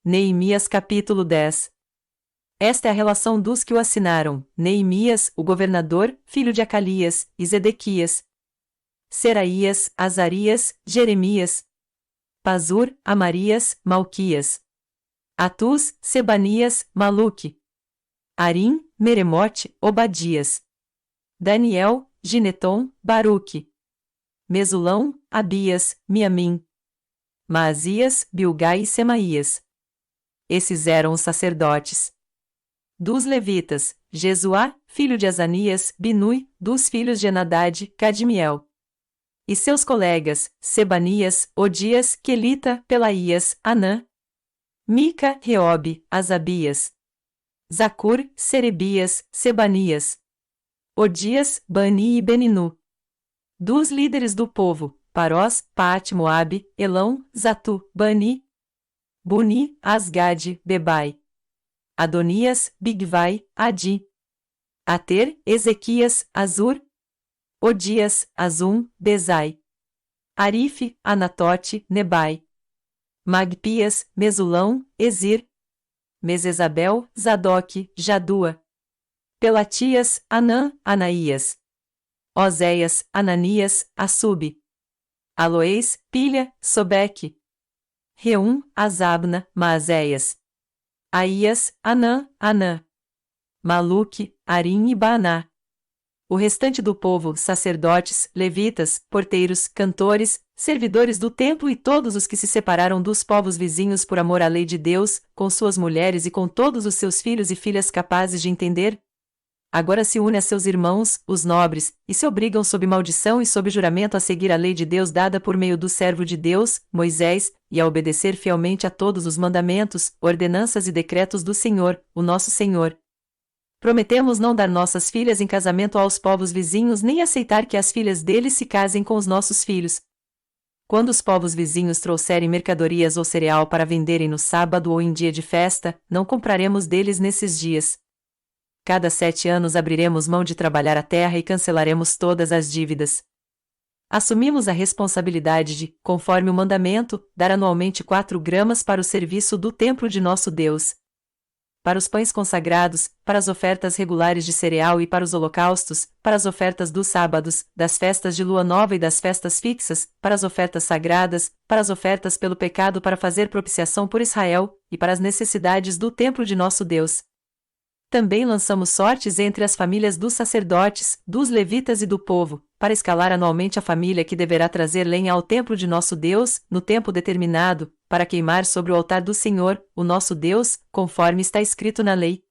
Neemias capítulo 10. Esta é a relação dos que o assinaram: Neemias, o governador, filho de Acalias, e Zedequias, Seraías, Azarias, Jeremias, Pazur, Amarias, Malquias, Atus, Sebanias, Maluque, Arim, Meremote, Obadias, Daniel, Gineton, Baruque, Mesulão, Abias, Miamim, Maasias, Bilgai e Semaías. Esses eram os sacerdotes. Dos levitas, Jesuá, filho de Azanias, Binui, dos filhos de Enadade, Cadmiel. E seus colegas, Sebanias, Odias, Quelita, Pelaías, Anã, Mica, Reobe, Asabias, Zacur, Serebias, Sebanias, Odias, Bani e Beninu. Dos líderes do povo: Parós, Paate, Moabe, Elão, Zatu, Bani, Buni, Asgade, Bebai, Adonias, Bigvai, Adi, Ater, Ezequias, Azur, Odias, Azum, Bezai, Arife, Anatote, Nebai, Magpias, Mesulão, Ezir, Mesesabel, Zadok, Jadua, Pelatias, Anã, Anaías, Oséias, Ananias, Assub, Aloés, Pilha, Sobeque, Reum, Azabna, Maazéias, Aías, Anã, Maluque, Arim e Baaná. O restante do povo, sacerdotes, levitas, porteiros, cantores, servidores do templo e todos os que se separaram dos povos vizinhos por amor à lei de Deus, com suas mulheres e com todos os seus filhos e filhas capazes de entender, agora se une a seus irmãos, os nobres, e se obrigam sob maldição e sob juramento a seguir a lei de Deus dada por meio do servo de Deus, Moisés, e a obedecer fielmente a todos os mandamentos, ordenanças e decretos do Senhor, o nosso Senhor. Prometemos não dar nossas filhas em casamento aos povos vizinhos nem aceitar que as filhas deles se casem com os nossos filhos. Quando os povos vizinhos trouxerem mercadorias ou cereal para venderem no sábado ou em dia de festa, não compraremos deles nesses dias. Cada 7 anos abriremos mão de trabalhar a terra e cancelaremos todas as dívidas. Assumimos a responsabilidade de, conforme o mandamento, dar anualmente 4 gramas para o serviço do templo de nosso Deus, para os pães consagrados, para as ofertas regulares de cereal e para os holocaustos, para as ofertas dos sábados, das festas de lua nova e das festas fixas, para as ofertas sagradas, para as ofertas pelo pecado para fazer propiciação por Israel, e para as necessidades do templo de nosso Deus. Também lançamos sortes entre as famílias dos sacerdotes, dos levitas e do povo, para escalar anualmente a família que deverá trazer lenha ao templo de nosso Deus, no tempo determinado, para queimar sobre o altar do Senhor, o nosso Deus, conforme está escrito na lei.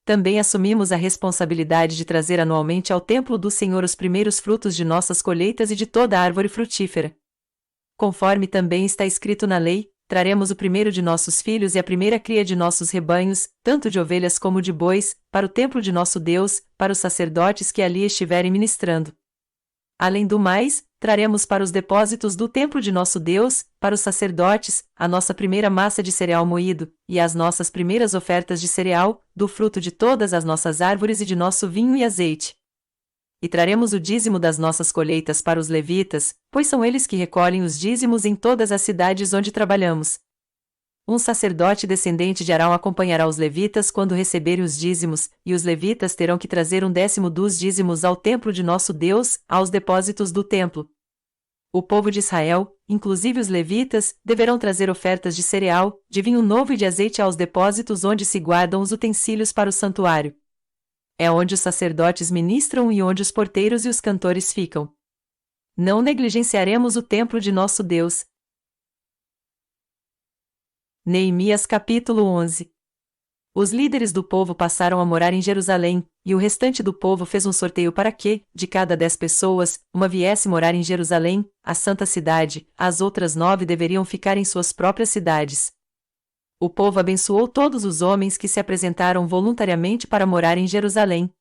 Também assumimos a responsabilidade de trazer anualmente ao templo do Senhor os primeiros frutos de nossas colheitas e de toda a árvore frutífera. Conforme também está escrito na lei, traremos o primeiro de nossos filhos e a primeira cria de nossos rebanhos, tanto de ovelhas como de bois, para o templo de nosso Deus, para os sacerdotes que ali estiverem ministrando. Além do mais, traremos para os depósitos do templo de nosso Deus, para os sacerdotes, a nossa primeira massa de cereal moído, e as nossas primeiras ofertas de cereal, do fruto de todas as nossas árvores e de nosso vinho e azeite. E traremos o dízimo das nossas colheitas para os levitas, pois são eles que recolhem os dízimos em todas as cidades onde trabalhamos. Um sacerdote descendente de Arão acompanhará os levitas quando receberem os dízimos, e os levitas terão que trazer 1/10 dos dízimos ao templo de nosso Deus, aos depósitos do templo. O povo de Israel, inclusive os levitas, deverão trazer ofertas de cereal, de vinho novo e de azeite aos depósitos onde se guardam os utensílios para o santuário. É onde os sacerdotes ministram e onde os porteiros e os cantores ficam. Não negligenciaremos o templo de nosso Deus. Neemias capítulo 11. Os líderes do povo passaram a morar em Jerusalém, e o restante do povo fez um sorteio para que, de cada 10 pessoas, uma viesse morar em Jerusalém, a santa cidade, as outras 9 deveriam ficar em suas próprias cidades. O povo abençoou todos os homens que se apresentaram voluntariamente para morar em Jerusalém.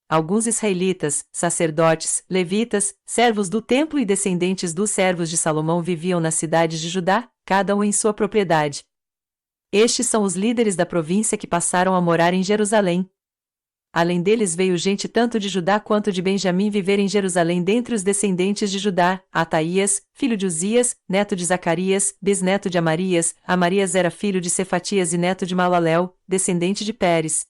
Alguns israelitas, sacerdotes, levitas, servos do templo e descendentes dos servos de Salomão viviam nas cidades de Judá, cada um em sua propriedade. Estes são os líderes da província que passaram a morar em Jerusalém. Além deles veio gente tanto de Judá quanto de Benjamim viver em Jerusalém dentre os descendentes de Judá: Ataías, filho de Uzias, neto de Zacarias, bisneto de Amarias. Amarias era filho de Cefatias e neto de Malalel, descendente de Pérez.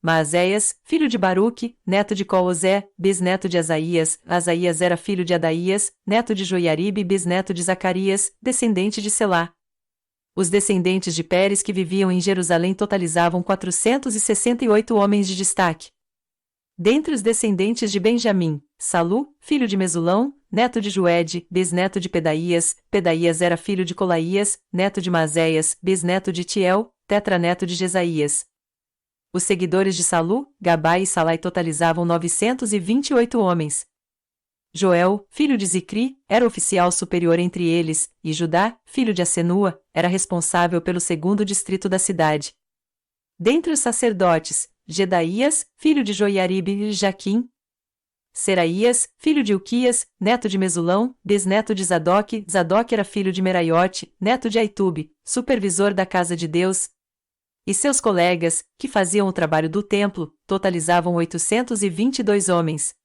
Maazéias, filho de Baruque, neto de Coozé, bisneto de Asaías. Asaías era filho de Adaías, neto de Joiaribe e bisneto de Zacarias, descendente de Selá. Os descendentes de Pérez que viviam em Jerusalém totalizavam 468 homens de destaque. Dentre os descendentes de Benjamim, Salu, filho de Mesulão, neto de Joede, bisneto de Pedaías. Pedaías era filho de Colaías, neto de Maazéias, bisneto de Tiel, tetraneto de Jesaías. Os seguidores de Salu, Gabai e Salai totalizavam 928 homens. Joel, filho de Zicri, era oficial superior entre eles, e Judá, filho de Asenua, era responsável pelo segundo distrito da cidade. Dentre os sacerdotes, Gedaías, filho de Joiaribe e Jaquim. Seraías, filho de Ilquias, neto de Mesulão, bisneto de Zadok. Zadok era filho de Meraiote, neto de Aitube, supervisor da casa de Deus. E seus colegas, que faziam o trabalho do templo, totalizavam 822 homens.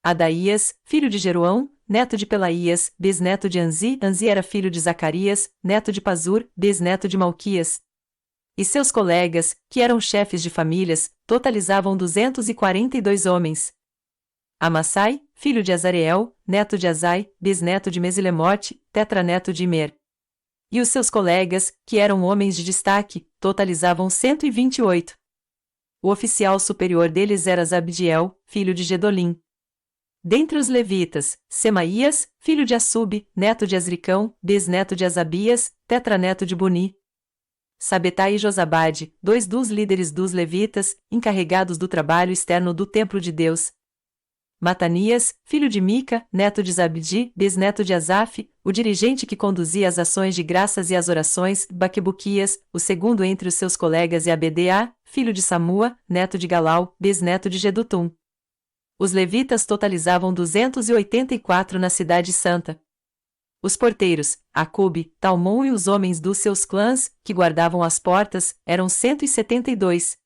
Adaías, filho de Jeroão, neto de Pelaías, bisneto de Anzi. Anzi era filho de Zacarias, neto de Pazur, bisneto de Malquias. E seus colegas, que eram chefes de famílias, totalizavam 242 homens. Amassai, filho de Azareel, neto de Azai, bisneto de Mesilemote, tetraneto de Imer. E os seus colegas, que eram homens de destaque, totalizavam 128. O oficial superior deles era Zabdiel, filho de Gedolim. Dentre os levitas, Semaías, filho de Assub, neto de Azricão, bisneto de Azabias, tetraneto de Buni. Sabetai e Josabade, dois dos líderes dos levitas, encarregados do trabalho externo do templo de Deus. Matanias, filho de Mica, neto de Zabdi, bisneto de Asaf, o dirigente que conduzia as ações de graças e as orações. Baquebuquias, o segundo entre os seus colegas, e Abda, filho de Samua, neto de Galau, bisneto de Gedutum. Os levitas totalizavam 284 na cidade santa. Os porteiros, Acube, Talmon e os homens dos seus clãs, que guardavam as portas, eram 172.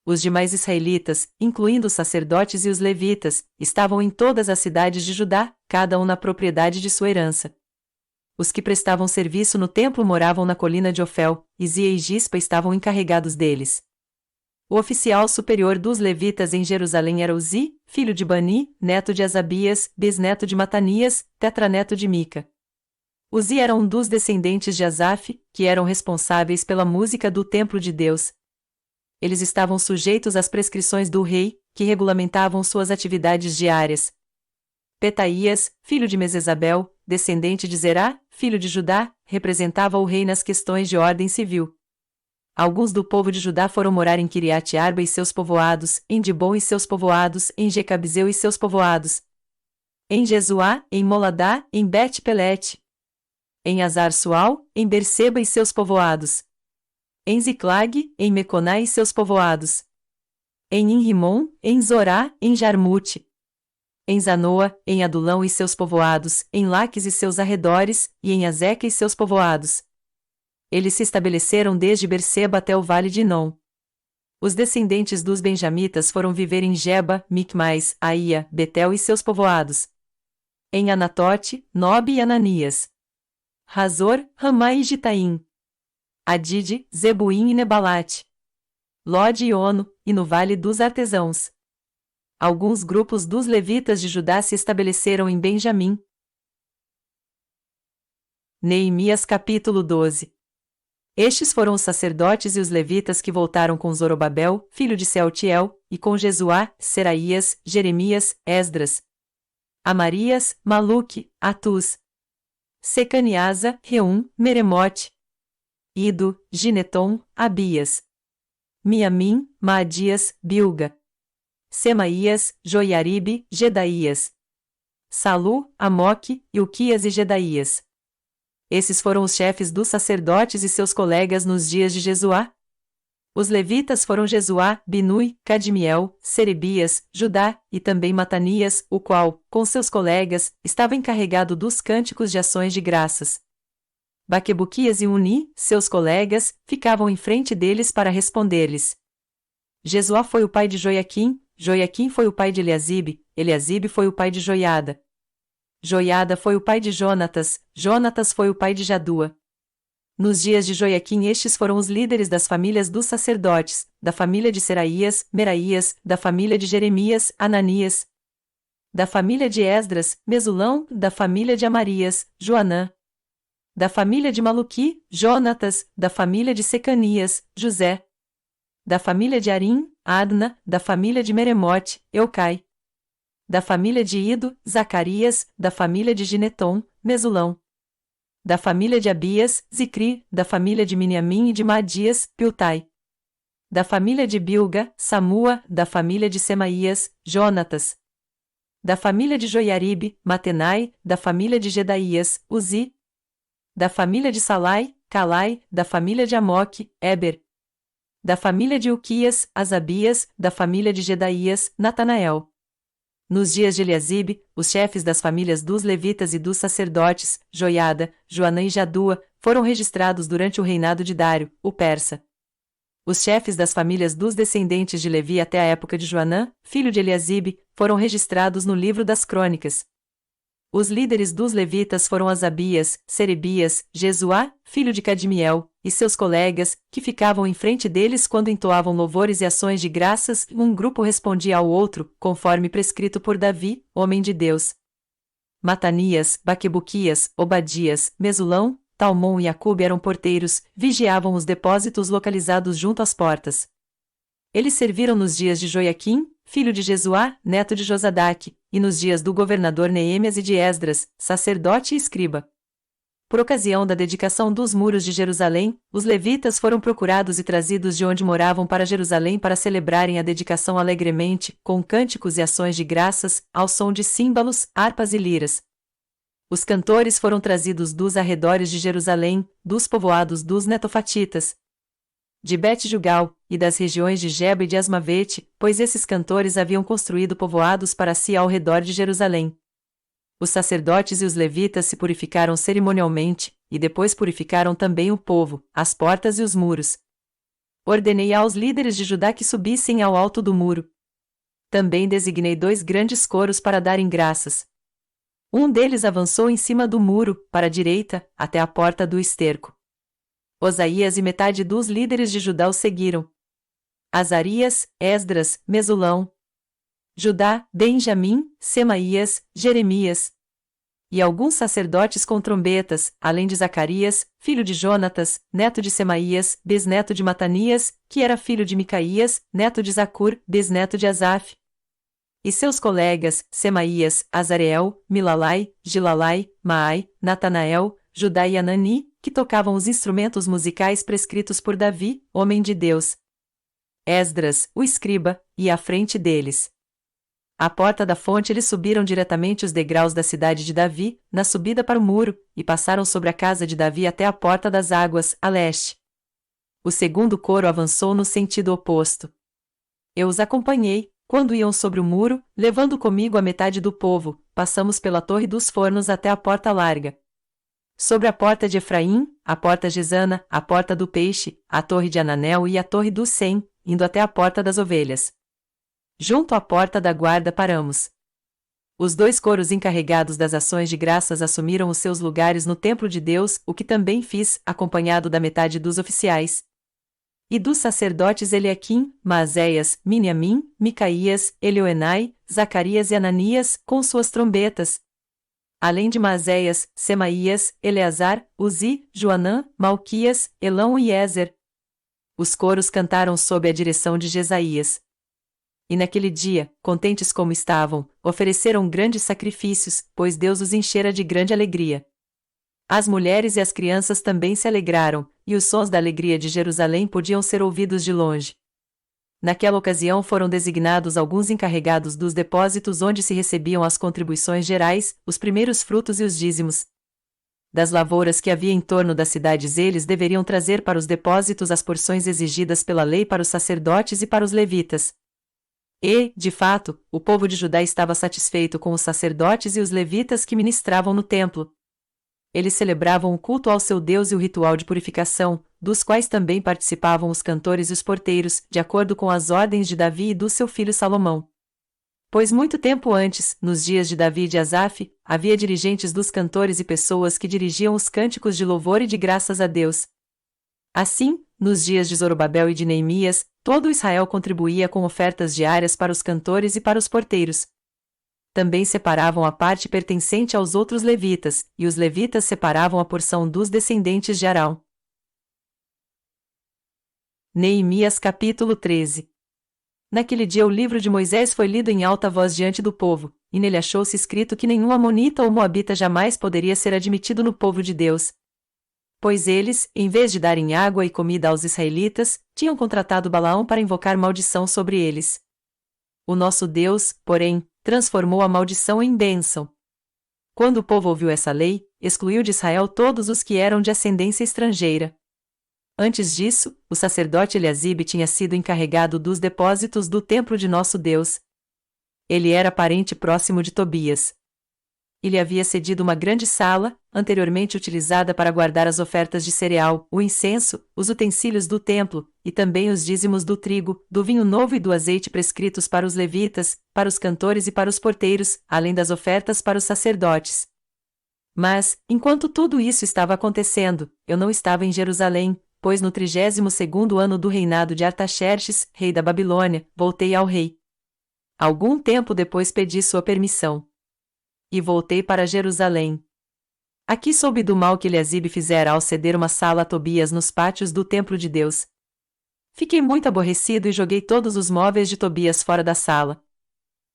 Os demais israelitas, incluindo os sacerdotes e os levitas, estavam em todas as cidades de Judá, cada um na propriedade de sua herança. Os que prestavam serviço no templo moravam na colina de Ofel, Izia e Gispa estavam encarregados deles. O oficial superior dos levitas em Jerusalém era Uzi, filho de Bani, neto de Azabias, bisneto de Matanias, tetraneto de Mica. Uzi era um dos descendentes de Asaf, que eram responsáveis pela música do templo de Deus. Eles estavam sujeitos às prescrições do rei, que regulamentavam suas atividades diárias. Petaías, filho de Mesesabel, descendente de Zerá, filho de Judá, representava o rei nas questões de ordem civil. Alguns do povo de Judá foram morar em Kiriat-Arba e seus povoados, em Dibon e seus povoados, em Jecabzeu e seus povoados, em Jesuá, em Moladá, em Bet-Pelete, em Azar-Sual, em Berseba e seus povoados, em Ziclag, em Meconá e seus povoados, em Inrimon, em Zorá, em Jarmute, em Zanoa, em Adulão e seus povoados, em Laques e seus arredores, e em Azeca e seus povoados. Eles se estabeleceram desde Berseba até o vale de Inom. Os descendentes dos benjamitas foram viver em Geba, Micmais, Aia, Betel e seus povoados, em Anatote, Nobe e Ananias, Razor, Ramá e Gitaim, Adide, Zebuim e Nebalate, Lode e Ono, e no vale dos artesãos. Alguns grupos dos levitas de Judá se estabeleceram em Benjamim. Neemias capítulo 12. Estes foram os sacerdotes e os levitas que voltaram com Zorobabel, filho de Sealtiel, e com Jesuá, Seraías, Jeremias, Esdras, Amarias, Maluque, Atus, Secaniasa, Reum, Meremote, Ido, Gineton, Abias, Miamim, Maadias, Bilga, Semaías, Joiaribe, Gedaías, Salu, Amoque, Ilquias e Gedaías. Esses foram os chefes dos sacerdotes e seus colegas nos dias de Jesuá. Os levitas foram Jesuá, Binui, Cadmiel, Serebias, Judá, e também Matanias, o qual, com seus colegas, estava encarregado dos cânticos de ações de graças. Baquebuquias e Uni, seus colegas, ficavam em frente deles para responder-lhes. Jesuá foi o pai de Joiaquim, Joiaquim foi o pai de Eliasibe, Eliasibe foi o pai de Joiada. Joiada foi o pai de Jonatas, Jonatas foi o pai de Jadua. Nos dias de Joiaquim estes foram os líderes das famílias dos sacerdotes, da família de Seraías, Meraías, da família de Jeremias, Ananias, da família de Esdras, Mesulão, da família de Amarias, Joanã, da família de Maluqui, Jonatas, da família de Secanias, José, da família de Arim, Adna, da família de Meremote, Eucai, da família de Ido, Zacarias, da família de Gineton, Mesulão, da família de Abias, Zicri, da família de Miniamim e de Maadias, Piltai, da família de Bilga, Samua, da família de Semaías, Jonatas, da família de Joiaribe, Matenai, da família de Gedaías, Uzi, da família de Salai, Calai, da família de Amoque, Eber, da família de Ilquias, Asabias, da família de Gedaías, Natanael, Nos dias de Eliasibe, os chefes das famílias dos levitas e dos sacerdotes, Joiada, Joanã e Jadua, foram registrados durante o reinado de Dário, o persa. Os chefes das famílias dos descendentes de Levi até a época de Joanã, filho de Eliasibe, foram registrados no livro das Crônicas. Os líderes dos levitas foram Asabias, Serebias, Jesuá, filho de Cadmiel, e seus colegas, que ficavam em frente deles quando entoavam louvores e ações de graças, um grupo respondia ao outro, conforme prescrito por Davi, homem de Deus. Matanias, Baquebuquias, Obadias, Mesulão, Talmon e Acube eram porteiros, vigiavam os depósitos localizados junto às portas. Eles serviram nos dias de Joiaquim, filho de Jesuá, neto de Josadaque, e nos dias do governador Neemias e de Esdras, sacerdote e escriba. Por ocasião da dedicação dos muros de Jerusalém, os levitas foram procurados e trazidos de onde moravam para Jerusalém para celebrarem a dedicação alegremente, com cânticos e ações de graças, ao som de símbalos, harpas e liras. Os cantores foram trazidos dos arredores de Jerusalém, dos povoados dos Netofatitas, de Bet-Jugal, e das regiões de Geba e de Asmavete, pois esses cantores haviam construído povoados para si ao redor de Jerusalém. Os sacerdotes e os levitas se purificaram cerimonialmente, e depois purificaram também o povo, as portas e os muros. Ordenei aos líderes de Judá que subissem ao alto do muro. Também designei 2 grandes coros para darem graças. Um deles avançou em cima do muro, para a direita, até a porta do esterco. Osaías e metade dos líderes de Judá o seguiram. Azarias, Esdras, Mesulão, Judá, Benjamim, Semaías, Jeremias. E alguns sacerdotes com trombetas, além de Zacarias, filho de Jonatas, neto de Semaías, bisneto de Matanias, que era filho de Micaías, neto de Zacur, bisneto de Asaf. E seus colegas, Semaías, Azareel, Milalai, Gilalai, Maai, Natanael, Judá e Anani, que tocavam os instrumentos musicais prescritos por Davi, homem de Deus. Esdras, o escriba, ia à frente deles. À porta da fonte eles subiram diretamente os degraus da cidade de Davi, na subida para o muro, e passaram sobre a casa de Davi até a porta das águas, a leste. O segundo coro avançou no sentido oposto. Eu os acompanhei, quando iam sobre o muro, levando comigo a metade do povo, passamos pela torre dos fornos até a porta larga. Sobre a porta de Efraim, a porta Gesana, a porta do peixe, a torre de Ananel e a torre do Sem, indo até a porta das ovelhas. Junto à porta da guarda paramos. Os 2 coros encarregados das ações de graças assumiram os seus lugares no templo de Deus, o que também fiz, acompanhado da metade dos oficiais. E dos sacerdotes Eliaquim, Maazéias, Miniamim, Micaías, Elioenai, Zacarias e Ananias, com suas trombetas. Além de Maazéias, Semaías, Eleazar, Uzi, Joanã, Malquias, Elão e Ezer. Os coros cantaram sob a direção de Jesaías. E naquele dia, contentes como estavam, ofereceram grandes sacrifícios, pois Deus os enchera de grande alegria. As mulheres e as crianças também se alegraram, e os sons da alegria de Jerusalém podiam ser ouvidos de longe. Naquela ocasião foram designados alguns encarregados dos depósitos onde se recebiam as contribuições gerais, os primeiros frutos e os dízimos. Das lavouras que havia em torno das cidades eles deveriam trazer para os depósitos as porções exigidas pela lei para os sacerdotes e para os levitas. E, de fato, o povo de Judá estava satisfeito com os sacerdotes e os levitas que ministravam no templo. Eles celebravam o culto ao seu Deus e o ritual de purificação, dos quais também participavam os cantores e os porteiros, de acordo com as ordens de Davi e do seu filho Salomão. Pois muito tempo antes, nos dias de Davi e de Asaf, havia dirigentes dos cantores e pessoas que dirigiam os cânticos de louvor e de graças a Deus. Assim, nos dias de Zorobabel e de Neemias, todo Israel contribuía com ofertas diárias para os cantores e para os porteiros. Também separavam a parte pertencente aos outros levitas, e os levitas separavam a porção dos descendentes de Arão. Neemias capítulo 13. Naquele dia o livro de Moisés foi lido em alta voz diante do povo, e nele achou-se escrito que nenhum amonita ou moabita jamais poderia ser admitido no povo de Deus. Pois eles, em vez de darem água e comida aos israelitas, tinham contratado Balaão para invocar maldição sobre eles. O nosso Deus, porém, transformou a maldição em bênção. Quando o povo ouviu essa lei, excluiu de Israel todos os que eram de ascendência estrangeira. Antes disso, o sacerdote Eliasibe tinha sido encarregado dos depósitos do templo de nosso Deus. Ele era parente próximo de Tobias. Ele havia cedido uma grande sala, anteriormente utilizada para guardar as ofertas de cereal, o incenso, os utensílios do templo, e também os dízimos do trigo, do vinho novo e do azeite prescritos para os levitas, para os cantores e para os porteiros, além das ofertas para os sacerdotes. Mas, enquanto tudo isso estava acontecendo, eu não estava em Jerusalém, pois no 32º ano do reinado de Artaxerxes, rei da Babilônia, voltei ao rei. Algum tempo depois pedi sua permissão. E voltei para Jerusalém. Aqui soube do mal que Eliasibe fizera ao ceder uma sala a Tobias nos pátios do templo de Deus. Fiquei muito aborrecido e joguei todos os móveis de Tobias fora da sala.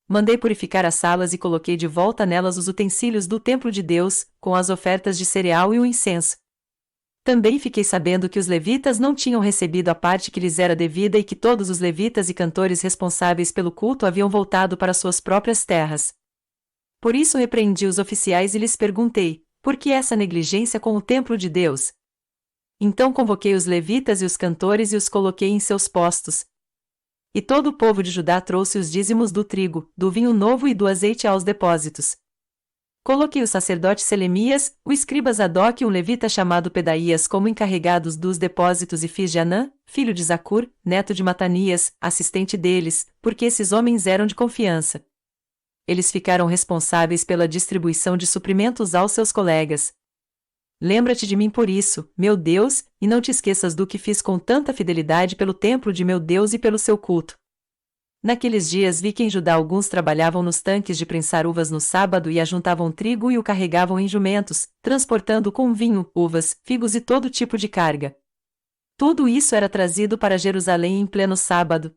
Mandei purificar as salas e coloquei de volta nelas os utensílios do templo de Deus, com as ofertas de cereal e o incenso. Também fiquei sabendo que os levitas não tinham recebido a parte que lhes era devida e que todos os levitas e cantores responsáveis pelo culto haviam voltado para suas próprias terras. Por isso repreendi os oficiais e lhes perguntei: por que essa negligência com o templo de Deus? Então convoquei os levitas e os cantores e os coloquei em seus postos. E todo o povo de Judá trouxe os dízimos do trigo, do vinho novo e do azeite aos depósitos. Coloquei o sacerdote Selemias, o escriba Zadok e um levita chamado Pedaías como encarregados dos depósitos e fiz de Anã, filho de Zacur, neto de Matanias, assistente deles, porque esses homens eram de confiança. Eles ficaram responsáveis pela distribuição de suprimentos aos seus colegas. Lembra-te de mim por isso, meu Deus, e não te esqueças do que fiz com tanta fidelidade pelo templo de meu Deus e pelo seu culto. Naqueles dias vi que em Judá alguns trabalhavam nos tanques de prensar uvas no sábado e ajuntavam trigo e o carregavam em jumentos, transportando com vinho, uvas, figos e todo tipo de carga. Tudo isso era trazido para Jerusalém em pleno sábado.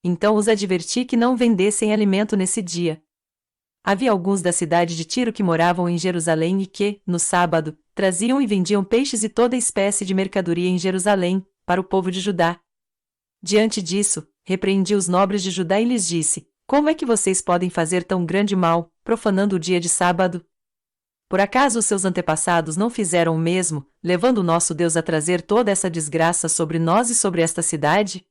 Então os adverti que não vendessem alimento nesse dia. Havia alguns da cidade de Tiro que moravam em Jerusalém e que, no sábado, traziam e vendiam peixes e toda espécie de mercadoria em Jerusalém, para o povo de Judá. Diante disso, repreendi os nobres de Judá e lhes disse: como é que vocês podem fazer tão grande mal, profanando o dia de sábado? Por acaso os seus antepassados não fizeram o mesmo, levando o nosso Deus a trazer toda essa desgraça sobre nós e sobre esta cidade?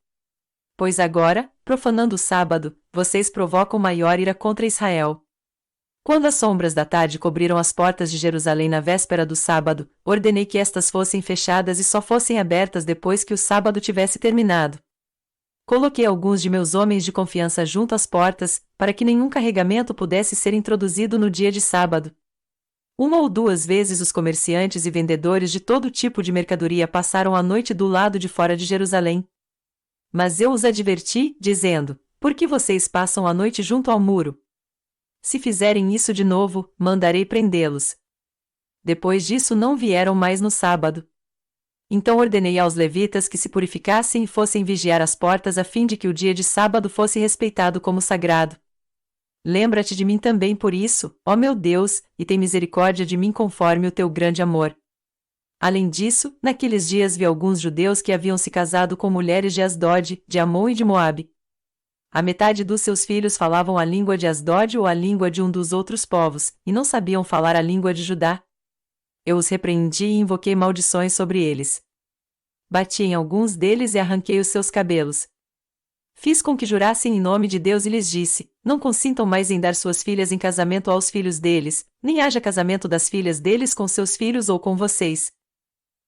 Pois agora, profanando o sábado, vocês provocam maior ira contra Israel. Quando as sombras da tarde cobriram as portas de Jerusalém na véspera do sábado, ordenei que estas fossem fechadas e só fossem abertas depois que o sábado tivesse terminado. Coloquei alguns de meus homens de confiança junto às portas, para que nenhum carregamento pudesse ser introduzido no dia de sábado. Uma ou duas vezes os comerciantes e vendedores de todo tipo de mercadoria passaram a noite do lado de fora de Jerusalém. Mas eu os adverti, dizendo: por que vocês passam a noite junto ao muro? Se fizerem isso de novo, mandarei prendê-los. Depois disso não vieram mais no sábado. Então ordenei aos levitas que se purificassem e fossem vigiar as portas a fim de que o dia de sábado fosse respeitado como sagrado. Lembra-te de mim também por isso, ó meu Deus, e tem misericórdia de mim conforme o teu grande amor. Além disso, naqueles dias vi alguns judeus que haviam se casado com mulheres de Asdod, de Amon e de Moabe. A metade dos seus filhos falavam a língua de Asdod ou a língua de um dos outros povos, e não sabiam falar a língua de Judá. Eu os repreendi e invoquei maldições sobre eles. Bati em alguns deles e arranquei os seus cabelos. Fiz com que jurassem em nome de Deus e lhes disse: não consintam mais em dar suas filhas em casamento aos filhos deles, nem haja casamento das filhas deles com seus filhos ou com vocês.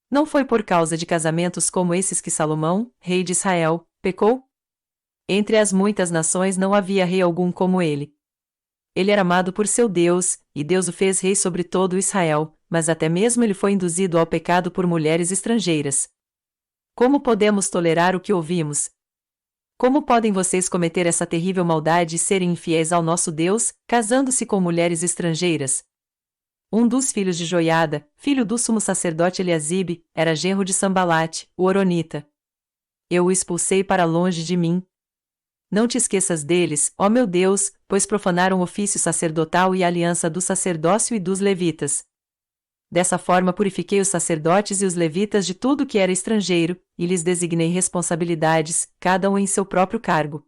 Não foi por causa de casamentos como esses que Salomão, rei de Israel, pecou? Entre as muitas nações não havia rei algum como ele. Ele era amado por seu Deus, e Deus o fez rei sobre todo Israel, mas até mesmo ele foi induzido ao pecado por mulheres estrangeiras. Como podemos tolerar o que ouvimos? Como podem vocês cometer essa terrível maldade e serem infiéis ao nosso Deus, casando-se com mulheres estrangeiras? Um dos filhos de Joiada, filho do sumo sacerdote Eliasibe, era genro de Sambalate, o horonita. Eu o expulsei para longe de mim. Não te esqueças deles, ó meu Deus, pois profanaram o ofício sacerdotal e a aliança do sacerdócio e dos levitas. Dessa forma purifiquei os sacerdotes e os levitas de tudo que era estrangeiro, e lhes designei responsabilidades, cada um em seu próprio cargo.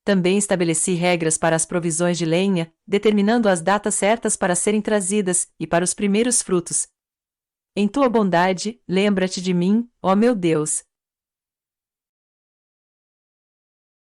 Também estabeleci regras para as provisões de lenha, determinando as datas certas para serem trazidas, e para os primeiros frutos. Em tua bondade, lembra-te de mim, ó meu Deus.